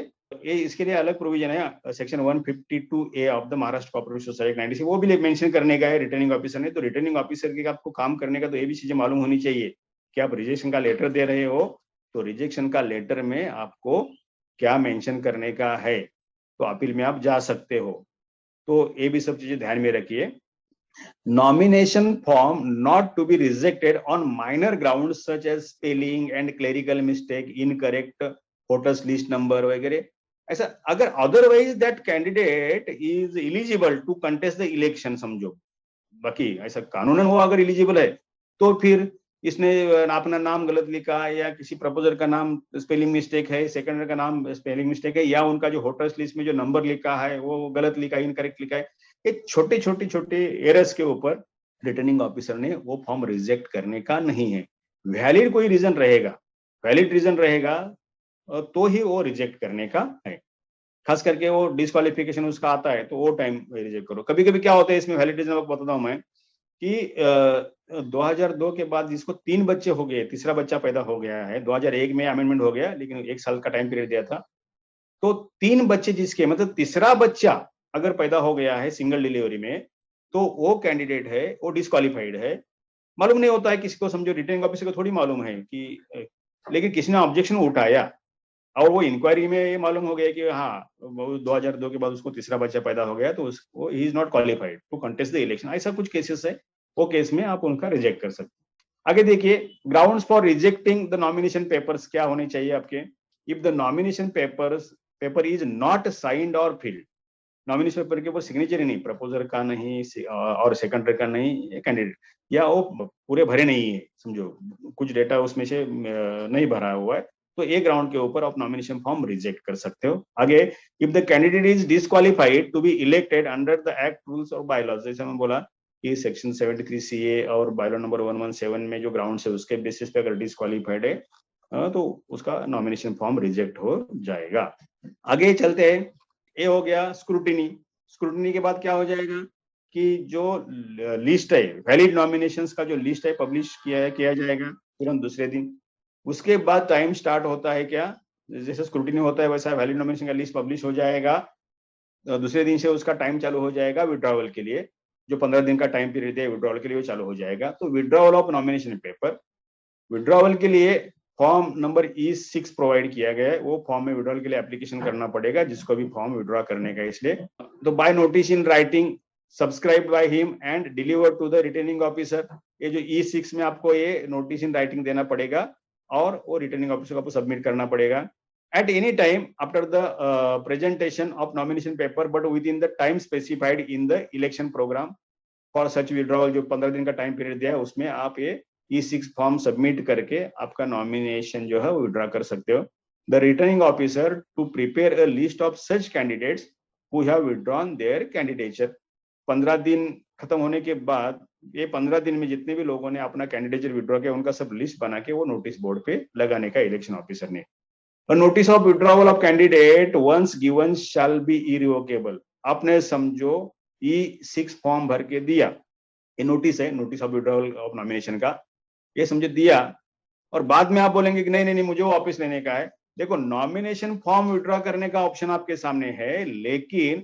ये इसके लिए अलग प्रोविजन है section 152 A of the Maharashtra cooperative society 96 वो भी मेंशन करने का है रिटर्निंग ऑफिसर ने. तो रिटर्निंग ऑफिसर के आपको काम करने का तो ये भी चीजें मालूम होनी चाहिए कि आप रिजेक्शन का लेटर दे रहे हो तो रिजेक्शन का लेटर में आपको क्या मेंशन करने का है तो अपील में आप जा सकते हो. तो ये भी सब चीजें ध्यान में रखिए. Nomination form not to be rejected on minor ground such as spelling and clerical mistake incorrect voters list number वगैरह ऐसा अगर otherwise that candidate is eligible to contest the election समझो बाकी ऐसा कानूनन वो अगर एलिजिबल है तो फिर इसने अपना नाम गलत लिखा या किसी प्रपोजर का नाम स्पेलिंग मिस्टेक है सेकेंडर का नाम स्पेलिंग मिस्टेक है या उनका जो वोटर्स लिस्ट में जो नंबर लिखा है वो गलत लिखा है इनकरेक्ट लिखा है ये छोटे एरर्स के ऊपर रिटर्निंग ऑफिसर ने वो फॉर्म रिजेक्ट करने का नहीं है. वैलिड कोई रीजन रहेगा वैलिड रीजन रहेगा तो ही वो रिजेक्ट करने का है. खास करके वो डिस्क्वालिफिकेशन उसका आता है तो वो टाइम रिजेक्ट करो. कभी कभी क्या होता है इसमें वैलिड रीजन आपको बताता हूं मैं कि 2002 के बाद जिसको 3 बच्चे हो गए तीसरा बच्चा पैदा हो गया है 2001 में अमेंडमेंट हो गया लेकिन 1 साल का टाइम पीरियड दिया था तो 3 बच्चे जिसके मतलब तीसरा बच्चा अगर पैदा हो गया है सिंगल डिलीवरी में तो वो कैंडिडेट है वो डिस्क्वालिफाइड है. मालूम नहीं होता है किसी को समझो रिटर्निंग ऑफिसर को थोड़ी मालूम है कि लेकिन किसी ने ऑब्जेक्शन उठाया और वो इंक्वायरी में ये मालूम हो गया कि हाँ 2002 के बाद उसको तीसरा बच्चा पैदा हो गया तो उसको he is not qualified to contest the election. ऐसा कुछ केसेस है वो केस में आप उनका रिजेक्ट कर सकते हैं. आगे देखिए grounds for rejecting the nomination papers क्या होने चाहिए आपके. If the nomination paper is not signed और फिल्ड नॉमिनेशन पेपर के ऊपर सिग्नेचर ही नहीं प्रपोजर का नहीं और सेकेंडरी का नहीं कैंडिडेट या वो पूरे भरे नहीं है समझो कुछ डेटा उसमें से नहीं भरा हुआ है तो एक ग्राउंड के ऊपर आप नॉमिनेशन फॉर्म रिजेक्ट कर सकते हो. आगे if the candidate is disqualified to be elected under the act rules और बायलॉज जैसे मैं बोला कि सेक्शन 73 CA और बायलॉ नंबर 117 में जो ग्राउंड है उसके बेसिस पे अगर डिस्क्वालिफाइड है तो उसका नॉमिनेशन फॉर्म रिजेक्ट हो जाएगा. आगे चलते हैं. ये हो गया स्क्रूटिनी. स्क्रूटिनी के बाद क्या हो जाएगा कि जो लिस्ट है वैलिड नॉमिनेशंस का जो लिस्ट है पब्लिश किया जाएगा तुरंत दूसरे दिन. उसके बाद टाइम स्टार्ट होता है क्या जैसे स्क्रूटिनी होता है वैसा वैलिड नॉमिनेशन का लिस्ट पब्लिश हो जाएगा दूसरे दिन से उसका टाइम चालू हो जाएगा विड्रॉवल के लिए जो 15 दिन का टाइम पीरियड है विड्रॉवल के लिए वो चालू हो जाएगा. तो withdrawal of nomination paper withdrawal के लिए फॉर्म नंबर E6 प्रोवाइड किया गया है वो फॉर्म में विड्रॉल के लिए एप्लीकेशन करना पड़ेगा जिसको भी फॉर्म विड्रॉ करने का. इसलिए तो by notice in writing subscribed by him and deliver to the returning officer ये जो E6 में आपको ये नोटिस इन राइटिंग देना पड़ेगा और वो रिटर्निंग ऑफिसर को आपको सबमिट करना पड़ेगा at any time after the presentation of nomination paper but within the time specified in the election program for such withdrawal जो 15 दिन का टाइम पीरियड दिया है उसमें आप ये E6 फॉर्म सबमिट करके आपका नॉमिनेशन जो है वो विड्रॉ कर सकते हो. The returning officer to prepare a list of such candidates who have withdrawn their candidature 15 दिन खत्म होने के बाद ये 15 दिन में जितने भी लोगों ने अपना कैंडिडेचर विड्रॉ किया उनका सब लिस्ट बना के वो नोटिस बोर्ड पे लगाने का इलेक्शन ऑफिसर ने. A notice of withdrawal of candidate once given shall be irrevocable. आपने समझो E6 फॉर्म भर के दिया ये नोटिस है notice of withdrawal of nomination का ये समझो दिया और बाद में आप बोलेंगे कि नहीं नहीं नहीं मुझे वो वापस लेने का है। देखो, नॉमिनेशन फॉर्म विड्रॉ करने का ऑप्शन आपके सामने है, लेकिन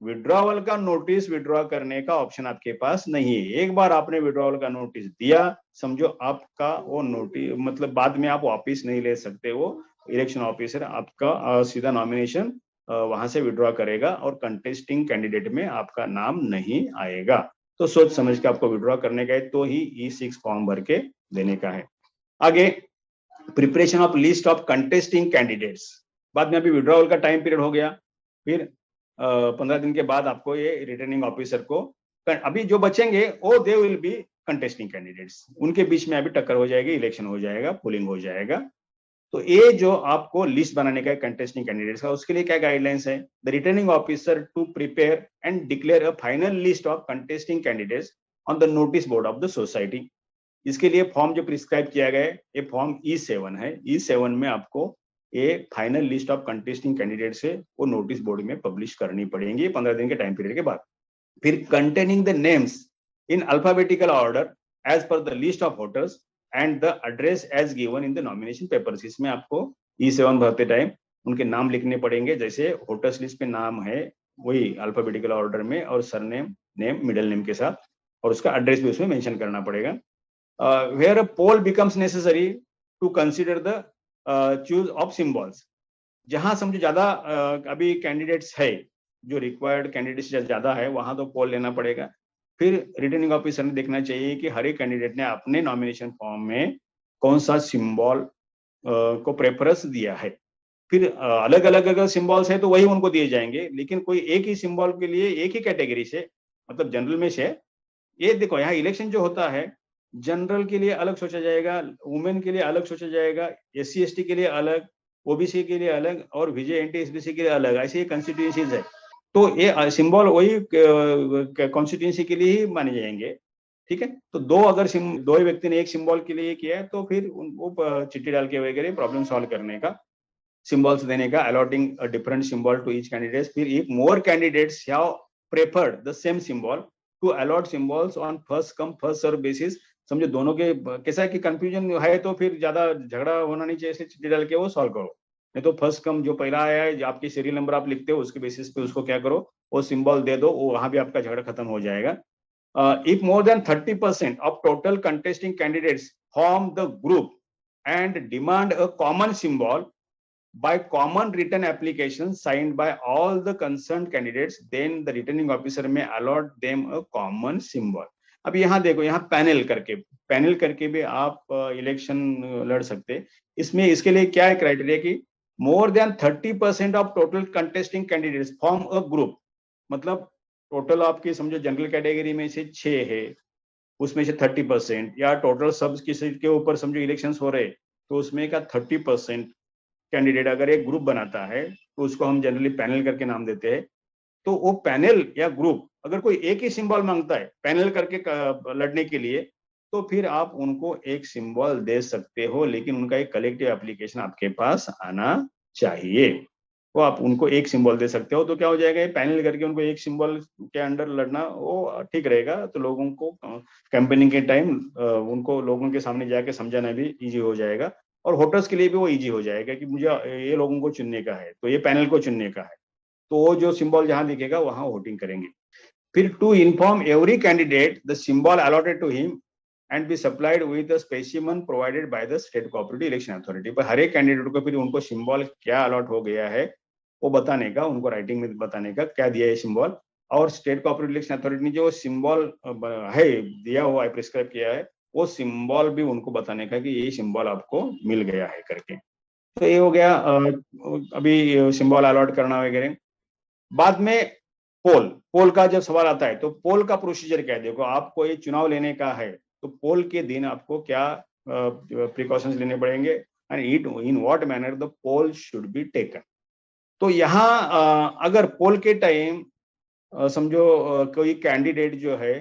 विड्रॉवल का नोटिस विड्रॉ करने का ऑप्शन आपके पास नहीं है। एक बार आपने विड्रॉवल का नोटिस दिया, समझो आपका वो नोटिस मतलब बाद में आप वापस नहीं ले सकते। वो इलेक्शन ऑफिसर आपका सीधा नॉमिनेशन वहां से विड्रॉ करेगा और कंटेस्टिंग कैंडिडेट में आपका नाम नहीं आएगा। तो सोच समझ के आपको विड्रॉ करने का है तो ही E6 फॉर्म भर के देने का है। आगे, preparation of list of contesting candidates. बाद में अभी विड्रॉवल का टाइम पीरियड हो गया, फिर 15 दिन के बाद आपको ये रिटर्निंग ऑफिसर को अभी जो बचेंगे वो they will B contesting candidates, उनके बीच में अभी टक्कर हो जाएगी, इलेक्शन हो जाएगा, पोलिंग हो जाएगा। तो ये जो आपको लिस्ट बनाने का है कंटेस्टिंग कैंडिडेट्स का, उसके लिए क्या गाइडलाइंस है? The returning officer to prepare and declare a final list of contesting candidates on the notice board of the society. इसके लिए फॉर्म जो प्रिस्क्राइब किया गया है, ये फॉर्म E7 है। E7 में आपको ये final list of contesting candidate से वो नोटिस बोर्ड में पब्लिश करनी पड़ेगी 15 दिन के टाइम पीरियड के बाद। फिर containing the names in alphabetical order as per the list of voters and the address as given in the nomination papers. इसमें आपको E7 भरते टाइम उनके नाम लिखने पड़ेंगे, जैसे वोटर्स लिस्ट पे नाम है वही अल्फाबेटिकल ऑर्डर में, और सरनेम, नेम, मिडिल नेम के साथ, और उसका एड्रेस भी उसमें मेंशन करना पड़ेगा। where a poll becomes necessary to consider the choose of symbols। जहां समझो ज्यादा अभी कैंडिडेट्स है, जो रिक्वायर्ड कैंडिडेट्स ज्यादा है, वहां तो पोल लेना पड़ेगा। फिर रिटर्निंग ऑफिसर ने देखना चाहिए कि हर एक कैंडिडेट ने अपने नॉमिनेशन फॉर्म में कौन सा सिंबल को प्रेफरेंस दिया है। फिर अलग अलग अगर सिंबल्स है तो वही उनको दिए जाएंगे, लेकिन कोई एक ही सिंबल के लिए एक ही कैटेगरी से, मतलब जनरल में से, ये देखो यहाँ इलेक्शन जो होता है, जनरल के लिए अलग सोचा जाएगा, वुमेन के लिए अलग सोचा जाएगा, SC ST के लिए अलग, OBC के लिए अलग, और VJ NT SBC के लिए अलग, ऐसे ये कॉन्स्टिट्यूएंसीज है। तो ये सिंबल वही कॉन्स्टिट्यूएंसी के लिए ही माने जाएंगे। ठीक है, तो दो ही व्यक्ति ने एक सिंबल के लिए किया है तो फिर उनको चिट्ठी डाल के वगैरह प्रॉब्लम सॉल्व करने का, सिंबल्स देने का, allotting a different symbol to each candidate. फिर if more candidates have preferred the same symbol to allot symbols on first come first serve basis. समझो दोनों के कैसा है कि कंफ्यूजन है, तो फिर ज्यादा झगड़ा होना नहीं चाहिए, इसलिए चिट्ठी डाल के वो सॉल्व करो। नहीं तो फर्स्ट कम जो पहला आया है, जो आपकी सीरियल नंबर आप लिखते हो उसके बेसिस पे उसको क्या करो, वो सिंबल दे दो, वो वहां भी आपका झगड़ा खत्म हो जाएगा। If more than 30% of total contesting candidates form the group and demand a common symbol by common written application signed by all the concerned candidates, then the returning officer may allot them a common symbol। अब यहाँ देखो, यहाँ panel करके भी आप election लड़ सकते। इसमें इसके लिए क्या है क्राइटेरिया कि more than 30% of total contesting candidates form a group. मतलब टोटल आपकी समझो जनरल कैटेगरी में से 6 है, उसमें से 30%, या टोटल सब किसी के ऊपर समझो इलेक्शन हो रहे, तो उसमें का 30% कैंडिडेट अगर एक ग्रुप बनाता है तो उसको हम जनरली पैनल करके नाम देते हैं। तो वो पैनल या ग्रुप अगर कोई एक ही सिंबल मांगता है पैनल करके लड़ने के लिए, तो फिर आप उनको एक सिंबल दे सकते हो, लेकिन उनका एक कलेक्टिव एप्लीकेशन आपके पास आना चाहिए। वो आप उनको एक सिंबल दे सकते हो, तो क्या हो जाएगा, पैनल करके उनको एक सिंबल के अंडर लड़ना वो ठीक रहेगा। तो लोगों को कैंपेनिंग के टाइम उनको लोगों के सामने जाके समझाना भी इजी हो जाएगा, और वोटर्स के लिए भी वो इजी हो जाएगा कि मुझे ये लोगों को चुनने का है, तो ये पैनल को चुनने का है, तो वो जो सिंबल जहां दिखेगा वहां वोटिंग करेंगे। फिर to inform every candidate the symbol allotted to him and be supplied with specimen provided by the state cooperative election authority. पर हर एक कैंडिडेट को फिर उनको सिंबल क्या अलॉट हो गया है वो बताने का, उनको राइटिंग में बताने का क्या दिया है सिंबल, और स्टेट कोऑपरेटिव इलेक्शन अथॉरिटी ने जो सिंबल है दिया हुआ है, प्रिस्क्राइब किया है, वो सिंबल भी उनको बताने का कि ये सिंबल आपको मिल गया है करके। तो ये हो गया अभी सिंबल अलॉट करना वगैरह। बाद में पोल का जब सवाल आता है तो पोल का प्रोसीजर क्या है। देखो, आपको ये चुनाव लेने का है तो पोल के दिन आपको क्या प्रिकॉशंस लेने पड़ेंगे, and in what manner the poll should be taken. तो यहाँ अगर पोल के टाइम समझो कोई कैंडिडेट जो है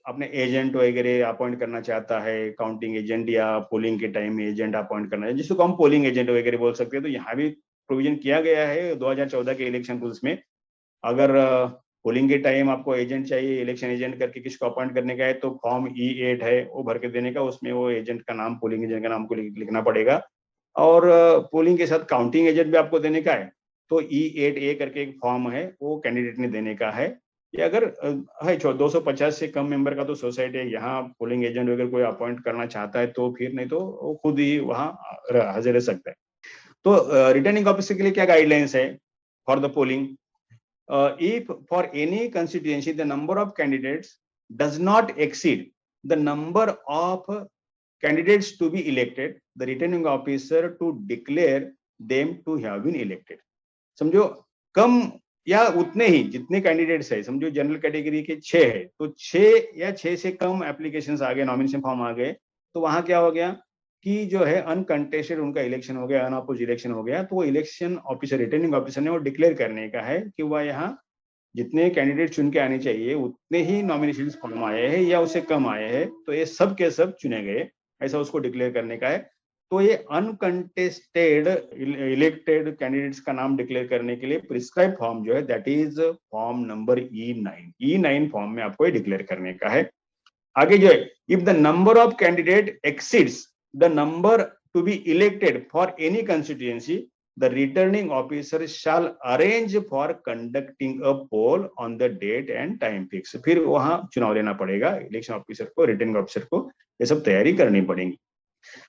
अपने एजेंट वगैरह अपॉइंट करना चाहता है, काउंटिंग एजेंट या पोलिंग के टाइम में एजेंट अपॉइंट करना है, जिसको हम पोलिंग एजेंट वगैरह बोल सकते हैं, तो यहाँ भी प्रोविजन किया गया है 2014 के इलेक्शन रूल्स में। अगर पोलिंग के टाइम आपको एजेंट चाहिए, इलेक्शन एजेंट करके किसको अपॉइंट करने का है तो फॉर्म E8 है वो भर के देने का, उसमें वो एजेंट का नाम, पोलिंग एजेंट का नाम को लिखना पड़ेगा। और पोलिंग के साथ काउंटिंग एजेंट भी आपको देने का है, तो E8A करके एक फॉर्म है वो कैंडिडेट ने देने का है। ये अगर है 250 से कम मेंबर का तो सोसाइटी है, यहाँ पोलिंग एजेंट अगर कोई अपॉइंट करना चाहता है तो फिर, नहीं तो वो खुद ही वहाँ हाजिर रह सकता है। तो रिटर्निंग ऑफिसर के लिए क्या गाइडलाइंस है for the polling? If for any constituency the number of candidates does not exceed the number of candidates to be elected, the returning officer to declare them to have been elected. समझो कम या उतने ही जितने candidates है, समझो general category के 6 है तो 6 या 6 से कम एप्लीकेशंस आ गए, नॉमिनेशन फॉर्म आ गए, तो वहां क्या हो गया कि जो है अनकंटेस्टेड उनका इलेक्शन हो गया, अनअपोज इलेक्शन हो गया, तो वो इलेक्शन ऑफिसर, रिटर्निंग ऑफिसर ने वो डिक्लेयर करने का है कि वह यहाँ जितने कैंडिडेट चुन के आने चाहिए उतने ही नॉमिनेशन फॉर्म आए हैं या उससे कम आए हैं, तो ये सब के सब चुने गए, ऐसा उसको डिक्लेयर करने का है। तो ये अनकंटेस्टेड इलेक्टेड कैंडिडेट्स का नाम डिक्लेयर करने के लिए प्रिस्क्राइब फॉर्म जो है that is form number E9 form में आपको ये डिक्लेयर करने का है। आगे जो है, if the number of candidate exceeds the number two be elected for any constituency, the returning officer shall arrange for conducting a poll on the date and time fix. फिर वहां चुनाव लेना पड़ेगा इलेक्शन ऑफिसर को, returning officer को, ये सब तैयारी करनी पड़ेगी।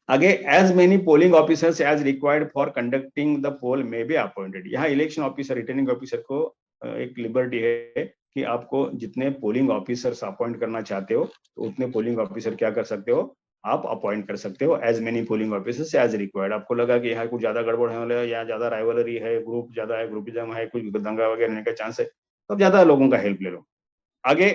आगे, as many polling officers as required for conducting the poll may be appointed. यहाँ इलेक्शन ऑफिसर, रिटर्निंग ऑफिसर को एक लिबर्टी है कि आपको जितने पोलिंग ऑफिसर्स अपॉइंट करना चाहते हो तो उतने पोलिंग ऑफिसर क्या कर सकते हो, आप अपॉइंट कर सकते हो, as many polling officers as required. आपको लगा कि यहाँ कुछ ज्यादा गड़बड़ है या ज्यादा राइवलरी है, ग्रुप ज्यादा है, ग्रुपिज्म है, कुछ दंगा वगैरह होने का चांस है, तो ज्यादा लोगों का हेल्प ले लो। आगे,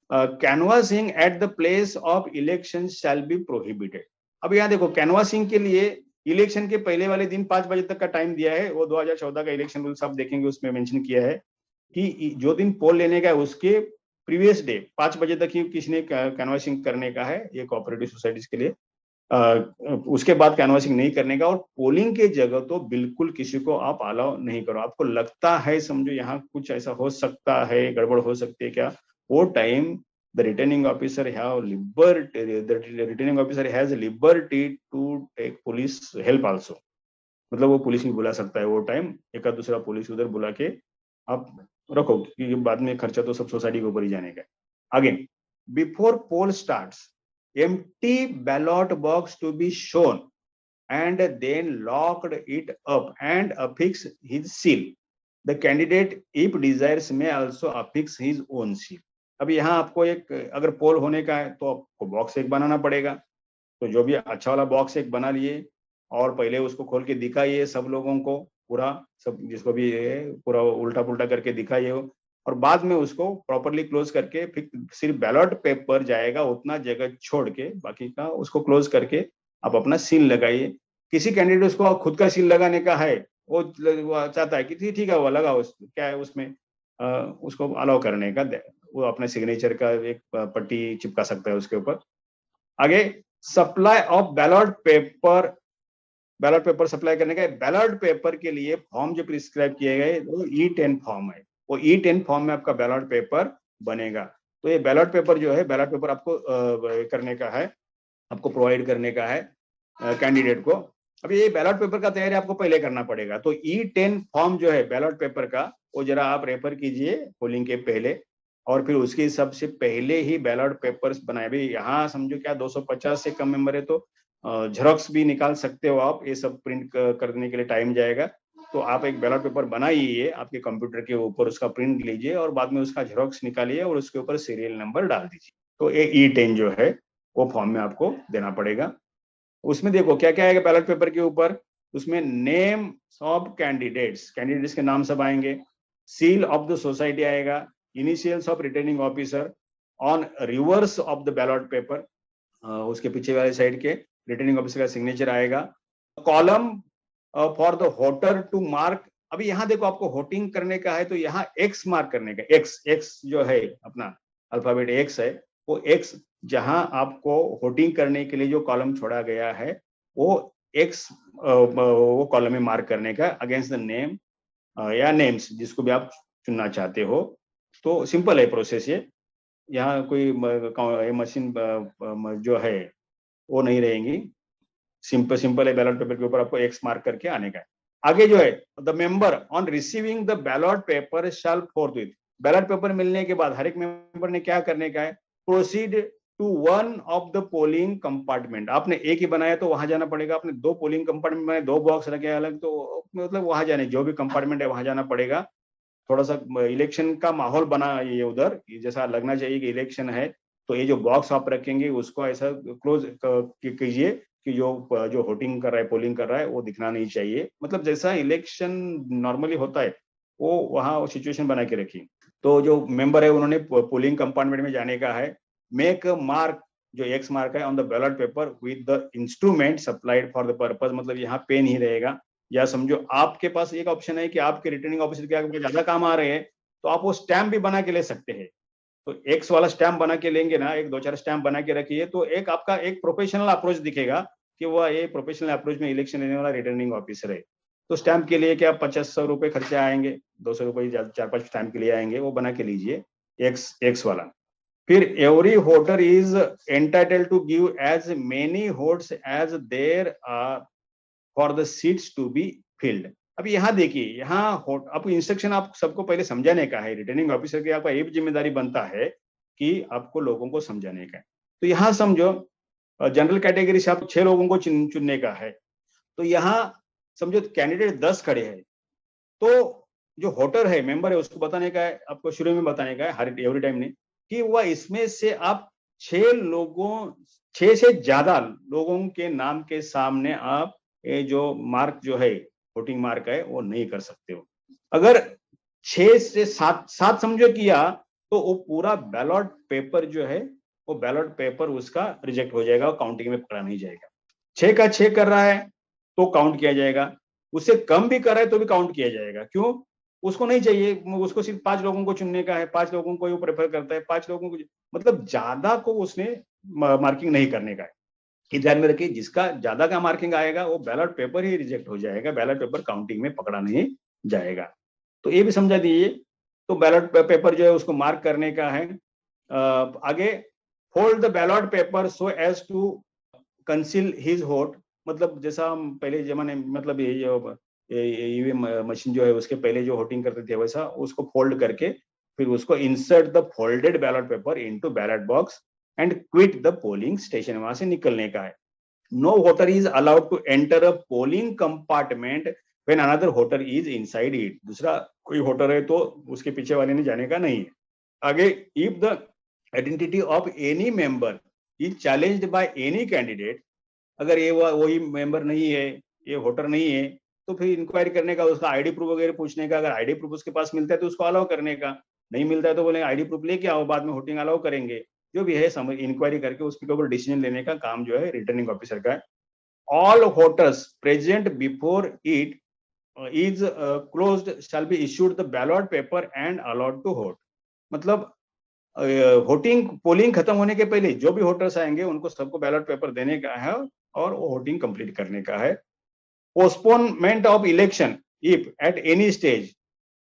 canvassing at the place of election shall be prohibited. अब यहाँ देखो, कैनवासिंग के लिए इलेक्शन के पहले वाले दिन 5 बजे तक का टाइम दिया है, वो 2014 का इलेक्शन रूल्स आप देखेंगे उसमें मेंशन किया है कि जो दिन पोल लेने का है उसके प्रीवियस डे 5 बजे तक ही किसी ने कैनवासिंग करने का है, ये कोऑपरेटिव सोसाइटीज के लिए। उसके बाद कैनवासिंग नहीं करने का, और पोलिंग के जगह तो बिल्कुल किसी को आप अलाउ नहीं करो। आपको लगता है, समझो यहाँ कुछ ऐसा हो सकता है, गड़बड़ हो सकती है क्या, वो time the returning officer have liberty, the returning officer has liberty to take police help also, मतलब वो पुलिस भी बुला सकता है वो टाइम, एक दूसरा पुलिस उधर बुला के आप रखो, क्योंकि बाद में खर्चा तो सब सोसाइटी के ऊपर ही जाने का है। आगे, before pole starts empty ballot box to be shown and then locked it up and affix his seal. The candidate if desires may also affix his own seal. अब यहाँ आपको एक, अगर पोल होने का है तो आपको बॉक्स एक बनाना पड़ेगा, तो जो भी अच्छा वाला बॉक्स एक बना लिए और पहले उसको खोल के दिखाइए सब लोगों को, पूरा सब जिसको भी पूरा उल्टा पुल्टा करके दिखाइए, और बाद में उसको प्रॉपरली क्लोज करके फिर सिर्फ बैलेट पेपर जाएगा उतना जगह छोड़ के बाकी का उसको क्लोज करके आप अपना सील लगाइए। किसी कैंडिडेट उसको खुद का सील लगाने का है, वो चाहता है कि ठीक है वो लगा, क्या है उसमें उसको अलाउ करने का, वो अपने सिग्नेचर का एक पट्टी चिपका सकता है उसके ऊपर। आगे, supply of ballot paper supply करने का, बैलेट पेपर के लिए फॉर्म जो प्रिस्क्राइब किए गए वो E10 फॉर्म है, वो E10 फॉर्म में आपका बैलेट पेपर बनेगा। तो ये बैलेट पेपर जो है, बैलेट पेपर आपको करने का है, आपको प्रोवाइड करने का है कैंडिडेट को। अब ये बैलेट पेपर का तैयारी आपको पहले करना पड़ेगा, तो E10 फॉर्म जो है बैलेट पेपर का वो जरा आप रेफर कीजिए पोलिंग के पहले, और फिर उसके सबसे पहले ही बैलेट पेपर्स बनाए। भाई यहाँ समझो क्या 250 से कम मेंबर है तो झेरॉक्स भी निकाल सकते हो आप, ये सब प्रिंट करने के लिए टाइम जाएगा, तो आप एक बैलेट पेपर बनाइए आपके कंप्यूटर के ऊपर, उसका प्रिंट लीजिए और बाद में उसका झेरॉक्स निकालिए और उसके ऊपर सीरियल नंबर डाल दीजिए। तो ये E10 जो है वो फॉर्म में आपको देना पड़ेगा। उसमें देखो क्या क्या आएगा बैलेट पेपर के ऊपर, उसमें नेम ऑफ कैंडिडेट्स के नाम सब आएंगे, सील ऑफ द सोसाइटी आएगा, initials of returning officer on reverse of the ballot paper, उसके पीछे वाले साइड के रिटर्निंग ऑफिसर का सिग्नेचर आएगा, column for the voter to mark. अभी यहाँ देखो आपको वोटिंग करने का है तो यहाँ X मार्क करने का, X जो है अपना अल्फाबेट X है, वो X जहां आपको वोटिंग करने के लिए जो कॉलम छोड़ा गया है वो X वो कॉलम में मार्क करने का अगेंस्ट द नेम या नेम्स जिसको भी आप चुनना चाहते हो। तो सिंपल है प्रोसेस ये, यहाँ कोई मशीन जो है वो नहीं रहेंगी, सिंपल है, बैलेट पेपर के ऊपर आपको एक्स मार्क करके आने का है। आगे जो है, the member on receiving the ballot paper shall forthwith, ballot paper मिलने के बाद हर एक मेंबर ने क्या करने का है, proceed to one of the polling compartment. आपने एक ही बनाया तो वहां जाना पड़ेगा, आपने दो पोलिंग कंपार्टमेंट बनाए, दो बॉक्स रखे अलग, तो मतलब वहां जाने, जो भी कंपार्टमेंट है वहां जाना पड़ेगा। थोड़ा सा इलेक्शन का माहौल बना ये उधर, जैसा लगना चाहिए कि इलेक्शन है, तो ये जो बॉक्स आप रखेंगे उसको ऐसा क्लोज कीजिए कि जो जो वोटिंग कर रहा है, पोलिंग कर रहा है, वो दिखना नहीं चाहिए, मतलब जैसा इलेक्शन नॉर्मली होता है वो वहाँ सिचुएशन बना के रखी। तो जो मेंबर है उन्होंने पोलिंग कंपार्टमेंट में जाने का है, मेक मार्क, जो एक्स मार्क है on the ballot paper with the instrument supplied for the purpose, मतलब यहाँ पेन ही रहेगा, या समझो आपके पास एक ऑप्शन है कि आपके रिटर्निंग ऑफिसर के आगे ज्यादा काम आ रहे हैं तो आप वो स्टैम्प भी बना के ले सकते हैं। तो एक्स वाला स्टैम्प बना के लेंगे ना, एक दो चार स्टैम्प बना के रखिए, तो एक आपका एक प्रोफेशनल अप्रोच दिखेगा कि वह ये प्रोफेशनल अप्रोच में इलेक्शन लेने वाला रिटर्निंग ऑफिसर है। तो स्टैम्प के लिए क्या 50-100 रुपए खर्चे आएंगे, 200 रुपए 4-5 स्टैम्प के लिए आएंगे, वो बना के लीजिए एक्स वाला। फिर every voter is entitle to give as many votes as there are for the seats to be filled. अब यहाँ देखिए, यहाँ आपको इंस्ट्रक्शन आप सबको पहले समझाने का है, रिटर्निंग ऑफिसर की आपका ये भी जिम्मेदारी बनता है कि आपको लोगों को समझाने का है। तो यहाँ समझो जनरल कैटेगरी से आप 6 लोगों को चुनने का है, तो यहाँ समझो कैंडिडेट 10 खड़े हैं, तो जो वोटर है, मेंबर है, उसको बताने का है, आपको शुरू में बताने का है हर एवरी टाइम नहीं, कि वह इसमें से आप 6 से ज्यादा लोगों के नाम के सामने आप ये जो मार्क जो है, वोटिंग मार्क है, वो नहीं कर सकते हो। अगर 6 से 7 समझो किया, तो वो पूरा बैलेट पेपर जो है, वो बैलेट पेपर उसका रिजेक्ट हो जाएगा, काउंटिंग में पकड़ा नहीं जाएगा। 6 का 6 कर रहा है तो काउंट किया जाएगा, उससे कम भी कर रहा है तो भी काउंट किया जाएगा। क्यों? उसको नहीं चाहिए, उसको सिर्फ 5 लोगों को चुनने का है, 5 लोगों को वो प्रेफर करता है, 5 लोगों को, मतलब ज्यादा को उसने मार्किंग नहीं करने का है। कि ध्यान में रखिए, जिसका ज्यादा का मार्किंग आएगा वो बैलेट पेपर ही रिजेक्ट हो जाएगा, बैलेट पेपर काउंटिंग में पकड़ा नहीं जाएगा। तो ये भी समझा दीजिए। तो बैलेट पेपर जो है उसको मार्क करने का है। आगे, fold the ballot paper so as to conceal his vote, मतलब जैसा हम पहले जमाने, मतलब ये जो ईवीएम मशीन जो है उसके पहले जो वोटिंग करते थे, वैसा उसको फोल्ड करके फिर उसको insert the folded ballot paper into ballot box and quit the polling station, वहां से निकलने का है। No voter is allowed to enter a polling compartment when another voter is inside it, दूसरा कोई वोटर है तो उसके पीछे वाले ने जाने का नहीं है। आगे, if the identity of any member is challenged bye any candidate, अगर ये वही मेंबर नहीं है, ये वोटर नहीं है, तो फिर इंक्वायरी करने का, उसका आईडी प्रूफ वगैरह पूछने का, अगर आईडी प्रूफ उसके पास मिलता है तो उसको अलाउ करने का, नहीं मिलता है तो बोले आईडी प्रूफ लेके आओ, बाद में वोटिंग अलाउ करेंगे। जो भी है समझ इंक्वायरी करके उसके ऊपर डिसीजन लेने का काम जो है रिटर्निंग ऑफिसर का है। All voters present before it is closed shall be issued the ballot paper and allowed to vote, मतलब वोटिंग पोलिंग खत्म होने के पहले जो भी वोटर्स आएंगे उनको सबको बैलेट पेपर देने का है और वो वोटिंग कंप्लीट करने का है। Postponement of election if at any stage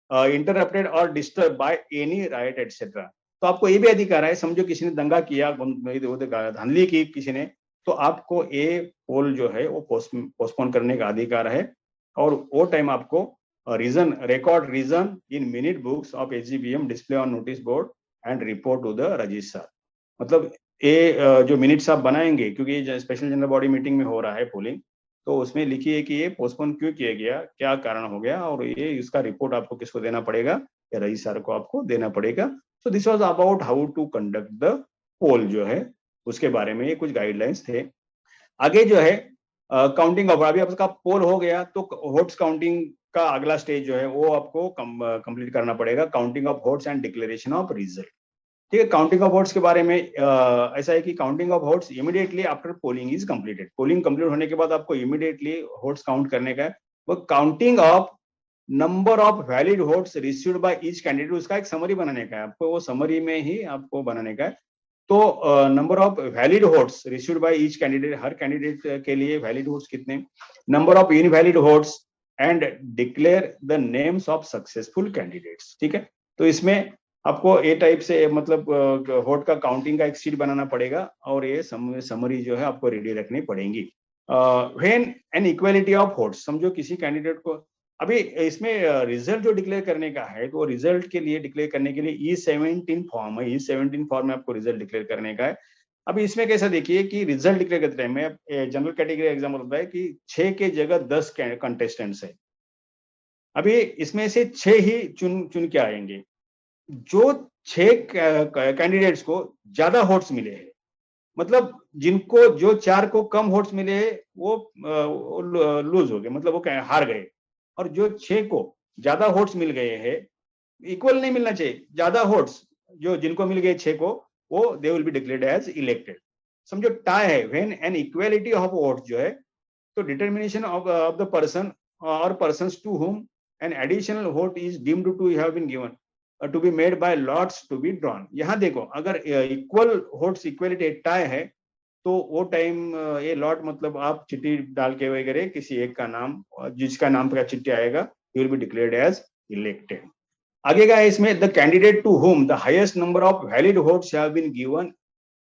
interrupted और disturb by any right etcetera, तो आपको ये भी अधिकार है, समझो किसी ने दंगा किया, धांधली की किसी ने, तो आपको ये पोल जो है वो पोस्टपोन करने का अधिकार है, और वो टाइम आपको reason, record reason in minute books of AGBM, display on notice board and report to the registrar. मतलब ये जो मिनट्स आप बनाएंगे, क्योंकि ये स्पेशल जनरल बॉडी मीटिंग में हो रहा है पोलिंग, तो उसमें लिखिए कि ये पोस्टपोन क्यों किया गया, क्या कारण हो गया, और ये इसका रिपोर्ट आपको किसको देना पड़ेगा, या रजिस्ट्रार को आपको देना पड़ेगा। So this was about how to conduct the poll जो है, उसके बारे में ये कुछ गाइडलाइंस थे। आगे जो है काउंटिंग ऑफ, अभी आपका पोल हो गया तो वोट्स काउंटिंग का अगला स्टेज जो है वो आपको कंप्लीट करना पड़ेगा, counting of votes and declaration of result. ठीक है, काउंटिंग ऑफ वोट्स के बारे में ऐसा है कि counting of votes immediately after polling is completed, polling complete होने के बाद आपको इमीडिएटली वोट्स काउंट करने का है। वो counting of number of valid votes received by each candidate, उसका एक समरी बनाने का है आपको, वो समरी में ही आपको बनाने का है। तो number of valid votes received by each candidate, her candidate के लिए वैलिड वोट्स कितने, number of invalid votes and declare the names of successful candidates. ठीक है, तो इसमें आपको ए टाइप से मतलब वोट का काउंटिंग का एक शीट बनाना पड़ेगा और ये समरी जो है आपको रेडी रखनी पड़ेगी। When an equality of votes, समझो किसी कैंडिडेट को अभी इसमें रिजल्ट जो डिक्लेयर करने का है, तो रिजल्ट के लिए डिक्लेयर करने के लिए E17 फॉर्म है, E17 फॉर्म में आपको रिजल्ट डिक्लेयर करने का है। अभी इसमें कैसा देखिए कि रिजल्ट डिक्लेयर करते टाइम में जनरल कैटेगरी एग्जाम्पल होता है कि 6 के जगह 10 कंटेस्टेंट्स है। अभी इसमें से 6 ही चुन के आएंगे। जो 6 कैंडिडेट्स को ज्यादा वोट्स मिले हैं, मतलब जिनको जो 4 को कम वोट्स मिले हैं वो लूज हो गए, मतलब वो हार गए। और जो 6 को ज्यादा वोट्स मिल गए हैं, इक्वल नहीं मिलना चाहिए, ज्यादा वोट्स जो जिनको मिल गए 6 को, वो they will be declared as elected. समझो टाई है, when an equality of votes जो है, तो डिटर्मिनेशन ऑफ द पर्सन और persons to whom an additional vote is deemed to have been given to be made by lots to be drawn। यहाँ देखो, अगर equal votes equality tie है, तो वो टाइम ये लॉट मतलब आप चिट्ठी डाल के वगैरह किसी एक का नाम, जिसका नाम का चिट्ठी आएगा, he will be declared as elected। आगे का है इसमें, the candidate to whom the highest number of valid votes have been given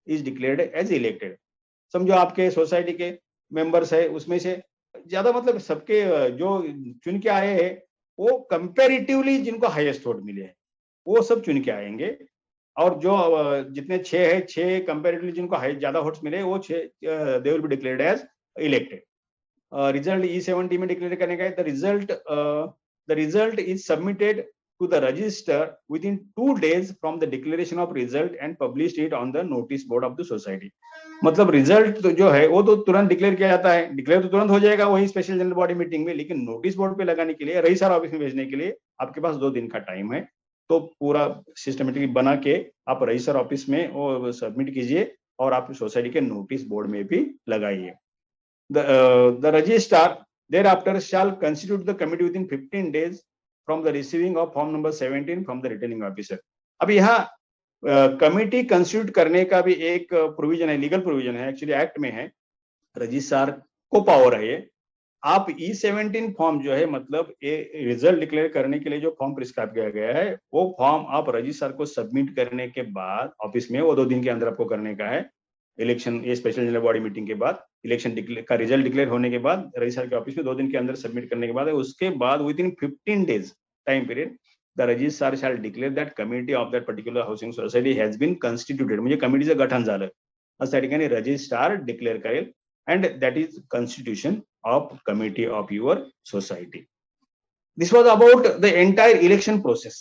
is declared as elected। समझो आपके सोसाइटी के मेंबर्स है, उसमें से ज्यादा मतलब सबके जो चुन के आए हैं, वो कंपेरेटिवली जिनको हाईएस्ट वोट मिले हैं वो सब चुन के आएंगे। और जो जितने 6 है, 6 कंपेरेटिवली जिनको ज्यादा वोट्स मिले, वो 6 they will be declared as elected. Result E17 में डिक्लेयर करने का है। The result is submitted to the register within 2 days from the declaration of result and published it on the notice board of the society। मतलब result तो जो है वो तो तुरंत डिक्लेयर किया जाता है, डिक्लेयर तो तुरंत हो जाएगा वही स्पेशल जनरल बॉडी मीटिंग में, लेकिन नोटिस बोर्ड पे लगाने के लिए, रजिस्ट्रार ऑफिस में भेजने के लिए आपके पास 2 दिन का टाइम है। तो पूरा सिस्टमेटिक बना के आप रजिस्ट्रार ऑफिस में वो सबमिट कीजिए और आप सोसाइटी के नोटिस बोर्ड में भी लगाइए। The registrar thereafter shall constitute the committee within 15 days from the receiving of form number 17 from the returning officer। अब यहाँ कमिटी कंस्टिट्यूट करने का भी एक प्रोविजन है, लीगल प्रोविजन है, एक्चुअली एक्ट में है, रजिस्ट्रार को पावर है ये। आप E17 फॉर्म जो है, मतलब ये रिजल्ट डिक्लेयर करने के लिए जो फॉर्म प्रिस्क्राइब किया गया है, वो फॉर्म आप रजिस्ट्रार को सबमिट करने के बाद ऑफिस में, वो 2 दिन के अंदर आपको करने का है। इलेक्शन, ये स्पेशल जनरल बॉडी मीटिंग के बाद, इलेक्शन का रिजल्ट डिक्लेयर होने के बाद रजिस्ट्रार के ऑफिस में 2 दिन के अंदर सबमिट करने के बाद, उसके बाद within 15 days time period the registrar shall declare that committee of that particular housing society has been constituted. म्हणजे कमिटीचं गठन झालं असं त्या ठिकाणी रजिस्ट्रार डिक्लेअर करेल, and that is constitution of committee of your society। This was about the entire election process।